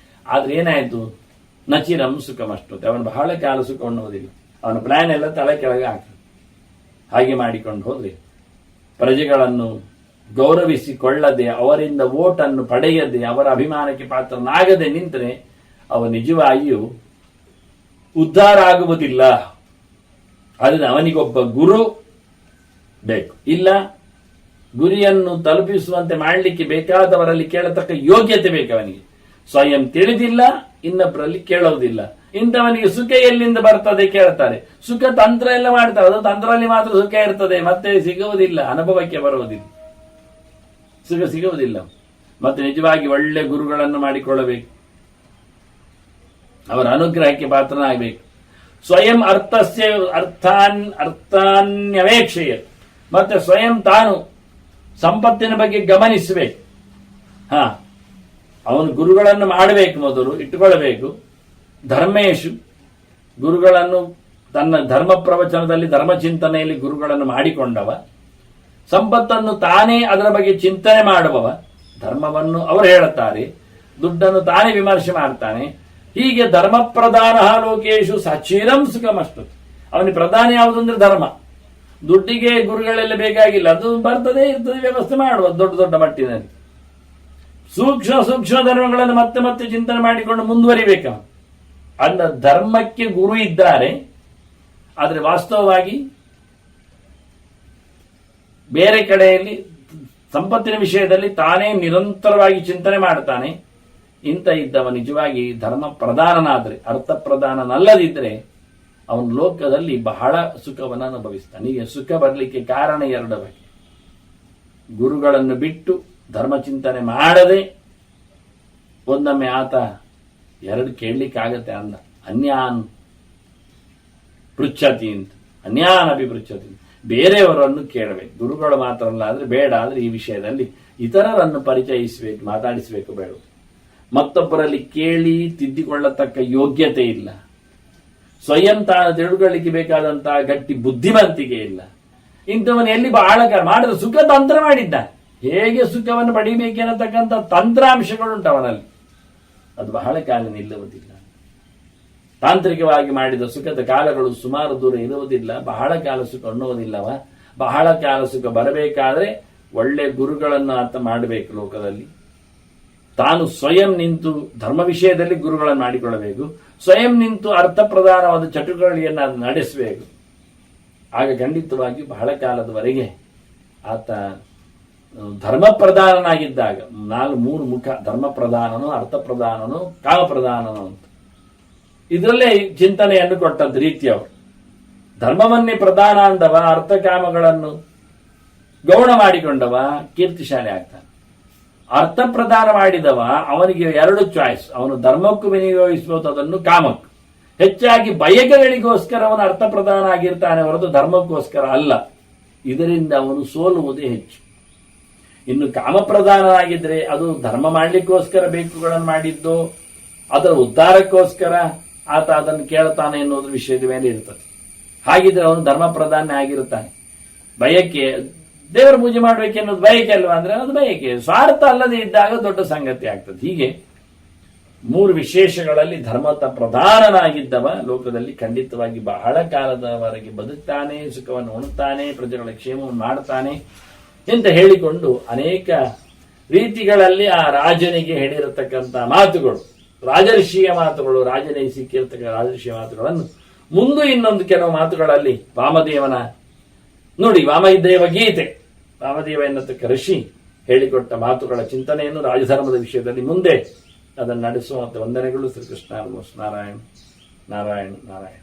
ಆದ್ರೆ ಏನಾಯ್ತು? ನಚಿರಂ ಸುಖಮಷ್ಟೊತ್ತೆ. ಅವನು ಬಹಳ ಕಾಲ ಸುಖ ಉಣ್ಣುವುದಿಲ್ಲ. ಅವನ ಪ್ಲಾನ್ ಎಲ್ಲ ತಲೆ ಕೆಳಗೆ ಆಗ್ತದೆ. ಹಾಗೆ ಮಾಡಿಕೊಂಡು ಹೋದ್ರೆ ಪ್ರಜೆಗಳನ್ನು ಗೌರವಿಸಿಕೊಳ್ಳದೆ, ಅವರಿಂದ ಓಟನ್ನು ಪಡೆಯದೆ, ಅವರ ಅಭಿಮಾನಕ್ಕೆ ಪಾತ್ರನಾಗದೆ ನಿಂತರೆ ಅವ ನಿಜವಾಗಿಯೂ ಉದ್ಧಾರ ಆಗುವುದಿಲ್ಲ. ಆದರೆ ಅವನಿಗೊಬ್ಬ ಗುರು ಬೇಕು. ಇಲ್ಲ, ಗುರಿಯನ್ನು ತಲುಪಿಸುವಂತೆ ಮಾಡಲಿಕ್ಕೆ ಬೇಕಾದವರಲ್ಲಿ ಕೇಳತಕ್ಕ ಯೋಗ್ಯತೆ ಬೇಕು ಅವನಿಗೆ. ಸ್ವಯಂ ತಿಳಿದಿಲ್ಲ, ಇನ್ನೊಬ್ಬರಲ್ಲಿ ಕೇಳೋದಿಲ್ಲ. ಇಂಥವನಿಗೆ ಸುಖ ಎಲ್ಲಿಂದ ಬರ್ತದೆ ಕೇಳ್ತಾರೆ. ಸುಖ ತಂತ್ರ ಎಲ್ಲ ಮಾಡ್ತಾರೆ, ಅದು ತಂತ್ರದಲ್ಲಿ ಮಾತ್ರ ಸುಖ ಇರ್ತದೆ, ಮತ್ತೆ ಸಿಗುವುದಿಲ್ಲ, ಅನುಭವಕ್ಕೆ ಬರುವುದಿಲ್ಲ, ಸುಖ ಸಿಗುವುದಿಲ್ಲ. ಮತ್ತೆ ನಿಜವಾಗಿ ಒಳ್ಳೆ ಗುರುಗಳನ್ನು ಮಾಡಿಕೊಳ್ಳಬೇಕು, ಅವರ ಅನುಗ್ರಹಕ್ಕೆ ಪಾತ್ರನಾಗಬೇಕು. ಸ್ವಯಂ ಅರ್ಥಾನ್ಯವೇಕ್ಷೆಯ, ಮತ್ತೆ ಸ್ವಯಂ ತಾನು ಸಂಪತ್ತಿನ ಬಗ್ಗೆ ಗಮನಿಸಬೇಕು. ಅವನು ಗುರುಗಳನ್ನು ಮಾಡಬೇಕು, ಮೊದಲು ಇಟ್ಟುಕೊಳ್ಳಬೇಕು. ಧರ್ಮೇಶು, ಗುರುಗಳನ್ನು ತನ್ನ ಧರ್ಮ ಪ್ರವಚನದಲ್ಲಿ ಧರ್ಮ ಚಿಂತನೆಯಲ್ಲಿ ಗುರುಗಳನ್ನು ಮಾಡಿಕೊಂಡವ. ಸಂಪತ್ತನ್ನು ತಾನೇ ಅದರ ಬಗ್ಗೆ ಚಿಂತನೆ ಮಾಡುವವ. ಧರ್ಮವನ್ನು ಅವರು ಹೇಳುತ್ತಾರೆ, ದುಡ್ಡನ್ನು ತಾನೇ ವಿಮರ್ಶೆ ಮಾಡ್ತಾನೆ. ಹೀಗೆ ಧರ್ಮ ಪ್ರಧಾನ ಲೋಕೇಶು ಸಚಿರಂ ಸುಖಮಷ್ಟು. ಅವನಿಗೆ ಪ್ರಧಾನ ಯಾವುದು ಅಂದ್ರೆ ಧರ್ಮ. ದುಡ್ಡಿಗೆ ಗುರುಗಳೆಲ್ಲ ಬೇಕಾಗಿಲ್ಲ, ಅದು ಬರ್ತದೆ ಇರ್ತದೆ, ವ್ಯವಸ್ಥೆ ಮಾಡುವ ದೊಡ್ಡ ದೊಡ್ಡ ಮಟ್ಟಿನಲ್ಲಿ. ಸೂಕ್ಷ್ಮ ಧರ್ಮಗಳನ್ನು ಮತ್ತೆ ಮತ್ತೆ ಚಿಂತನೆ ಮಾಡಿಕೊಂಡು ಮುಂದುವರಿಬೇಕ. ಅಂದ ಧರ್ಮಕ್ಕೆ ಗುರು ಇದ್ದಾರೆ, ಆದರೆ ವಾಸ್ತವವಾಗಿ ಬೇರೆ ಕಡೆಯಲ್ಲಿ ಸಂಪತ್ತಿನ ವಿಷಯದಲ್ಲಿ ತಾನೇ ನಿರಂತರವಾಗಿ ಚಿಂತನೆ ಮಾಡ್ತಾನೆ. ಇಂಥ ಇದ್ದವ ನಿಜವಾಗಿ ಧರ್ಮ ಪ್ರಧಾನನಾದ್ರೆ, ಅರ್ಥ ಪ್ರಧಾನನಲ್ಲದಿದ್ರೆ ಅವನು ಲೋಕದಲ್ಲಿ ಬಹಳ ಸುಖವನ್ನು ಅನುಭವಿಸ್ತಾನೆ. ಈಗ ಸುಖ ಬರಲಿಕ್ಕೆ ಕಾರಣ ಎರಡು ಬಗೆ. ಗುರುಗಳನ್ನು ಬಿಟ್ಟು ಧರ್ಮ ಚಿಂತನೆ ಮಾಡದೆ ಒಂದೊಮ್ಮೆ ಆತ ಎರಡು ಕೇಳಲಿಕ್ಕಾಗತ್ತೆ ಅಂದ. ಅನ್ಯಾನ್ ಪೃಚ್ಛತಿ ಅಂತ, ಅನ್ಯಾನಪಿ ಪೃಚ್ಛತಿ, ಬೇರೆಯವರನ್ನು ಕೇಳಬೇಕು. ಗುರುಗಳು ಮಾತ್ರ ಅಲ್ಲ, ಆದ್ರೆ ಬೇಡ, ಆದ್ರೆ ಈ ವಿಷಯದಲ್ಲಿ ಇತರರನ್ನು ಪರಿಚಯಿಸಬೇಕು, ಮಾತಾಡಿಸಬೇಕು, ಬೇಡ. ಮತ್ತೊಬ್ಬರಲ್ಲಿ ಕೇಳಿ ತಿದ್ದಿಕೊಳ್ಳತಕ್ಕ ಯೋಗ್ಯತೆ ಇಲ್ಲ. ಸ್ವಯಂ ತಾನು ತಿಳುಕೊಳ್ಳಿಕ್ಕೆ ಬೇಕಾದಂತಹ ಗಟ್ಟಿ ಬುದ್ಧಿವಂತಿಕೆ ಇಲ್ಲ. ಇಂಥವನು ಎಲ್ಲಿ ಬಹಳ ಮಾಡಿದ ಸುಖ ತಂತ್ರ ಮಾಡಿದ್ದಾನೆ. ಹೇಗೆ ಸುಖವನ್ನು ಪಡಿಬೇಕೆನ್ನತಕ್ಕಂಥ ತಂತ್ರಾಂಶಗಳುಂಟು ಅವನಲ್ಲಿ. ಅದು ಬಹಳ ಕಾಲ ನಿಲ್ಲುವುದಿಲ್ಲ. ತಾಂತ್ರಿಕವಾಗಿ ಮಾಡಿದ ಸುಖದ ಕಾಲಗಳು ಸುಮಾರು ದೂರ ಇರುವುದಿಲ್ಲ. ಬಹಳ ಕಾಲ ಸುಖ ಅನ್ನುವುದಿಲ್ಲವ. ಬಹಳ ಕಾಲ ಸುಖ ಬರಬೇಕಾದ್ರೆ ಒಳ್ಳೆ ಗುರುಗಳನ್ನು ಆತ ಮಾಡಬೇಕು. ಲೋಕದಲ್ಲಿ ತಾನು ಸ್ವಯಂ ನಿಂತು ಧರ್ಮ ವಿಷಯದಲ್ಲಿ ಗುರುಗಳನ್ನು ಮಾಡಿಕೊಳ್ಳಬೇಕು. ಸ್ವಯಂ ನಿಂತು ಅರ್ಥ ಪ್ರಧಾನವಾದ ಚಟುವಟಿಕೆಯನ್ನು ನಡೆಸಬೇಕು. ಆಗ ಖಂಡಿತವಾಗಿ ಬಹಳ ಕಾಲದವರೆಗೆ ಆತ ಧರ್ಮ ಪ್ರಧಾನನಾಗಿದ್ದಾಗ, ಮೂರು ಮುಖ, ಧರ್ಮ ಪ್ರಧಾನನು, ಅರ್ಥ ಪ್ರಧಾನನು, ಕಾಮ ಪ್ರಧಾನನು ಅಂತ ಇದರಲ್ಲೇ ಚಿಂತನೆಯನ್ನು ಕೊಟ್ಟಂತ ರೀತಿಯವರು. ಧರ್ಮವನ್ನೇ ಪ್ರಧಾನ ಅಂದವ, ಅರ್ಥ ಕಾಮಗಳನ್ನು ಗೌಣ ಮಾಡಿಕೊಂಡವ ಕೀರ್ತಿಶಾಲಿ ಆಗ್ತಾನೆ. ಅರ್ಥ ಪ್ರದಾನ ಮಾಡಿದವ ಅವನಿಗೆ ಎರಡು ಚಾಯ್ಸ್. ಅವನು ಧರ್ಮಕ್ಕೂ ವಿನಿಯೋಗಿಸಬಹುದು, ಅದನ್ನು ಕಾಮಕ್ಕೂ. ಹೆಚ್ಚಾಗಿ ಬಯಕೆಗಳಿಗೋಸ್ಕರ ಅವನು ಅರ್ಥ ಪ್ರಧಾನ ಆಗಿರ್ತಾನೆ ಹೊರತು ಧರ್ಮಕ್ಕೋಸ್ಕರ ಅಲ್ಲ. ಇದರಿಂದ ಅವನು ಸೋಲುವುದೇ ಹೆಚ್ಚು. ಇನ್ನು ಕಾಮ ಪ್ರಧಾನವಾಗಿದ್ರೆ ಅದು ಧರ್ಮ ಮಾಡಲಿಕ್ಕೋಸ್ಕರ ಬೇಕುಗಳನ್ನು ಮಾಡಿದ್ದು, ಅದರ ಉದ್ಧಾರಕ್ಕೋಸ್ಕರ ಆತ ಅದನ್ನು ಕೇಳ್ತಾನೆ ಎನ್ನುವುದ್ರ ವಿಷಯದ ಮೇಲೆ ಇರ್ತದೆ. ಹಾಗಿದ್ರೆ ಅವನು ಧರ್ಮ ಪ್ರಧಾನ ಆಗಿರುತ್ತಾನೆ. ಬಯಕೆ, ದೇವರ ಪೂಜೆ ಮಾಡಬೇಕೆನ್ನೋದು ಬಯಕೆ ಅಲ್ವಾ ಅಂದ್ರೆ ಅದು ಬಯಕೆ. ಸ್ವಾರ್ಥ ಅಲ್ಲದೆ ಇದ್ದಾಗ ದೊಡ್ಡ ಸಂಗತಿ ಆಗ್ತದೆ. ಹೀಗೆ ಮೂರು ವಿಶೇಷಗಳಲ್ಲಿ ಧರ್ಮದ ಪ್ರಧಾನನಾಗಿದ್ದವ ಲೋಕದಲ್ಲಿ ಖಂಡಿತವಾಗಿ ಬಹಳ ಕಾಲದವರೆಗೆ ಬದುಕ್ತಾನೆ, ಸುಖವನ್ನು ಉಣ್ತಾನೆ, ಪ್ರಜೆಗಳ ಕ್ಷೇಮವನ್ನು ಮಾಡ್ತಾನೆ ಅಂತ ಹೇಳಿಕೊಂಡು ಅನೇಕ ರೀತಿಗಳಲ್ಲಿ ಆ ರಾಜನಿಗೆ ಹೇಳಿರತಕ್ಕಂಥ ಮಾತುಗಳು, ರಾಜರ್ಷಿಯ ಮಾತುಗಳು, ರಾಜನಿಗೆ ಸಿಕ್ಕಿರತಕ್ಕ ರಾಜರ್ಷಿಯ ಮಾತುಗಳನ್ನು ಮುಂದೆ ಇನ್ನೊಂದು ಕೆಲವು ಮಾತುಗಳಲ್ಲಿ ವಾಮದೇವನ ನೋಡಿ, ವಾಮದೇವ ಗೀತೆ, ವಾಮದೇವ ಎನ್ನತಕ್ಕ ಋಷಿ ಹೇಳಿಕೊಟ್ಟ ಮಾತುಗಳ ಚಿಂತನೆಯನ್ನು ರಾಜಧರ್ಮದ ವಿಷಯದಲ್ಲಿ ಮುಂದೆ ಅದನ್ನು ನಡೆಸುವಂತ ವಂದನೆಗಳು. ಶ್ರೀಕೃಷ್ಣ ನಾರಾಯಣ ನಾರಾಯಣ ನಾರಾಯಣ.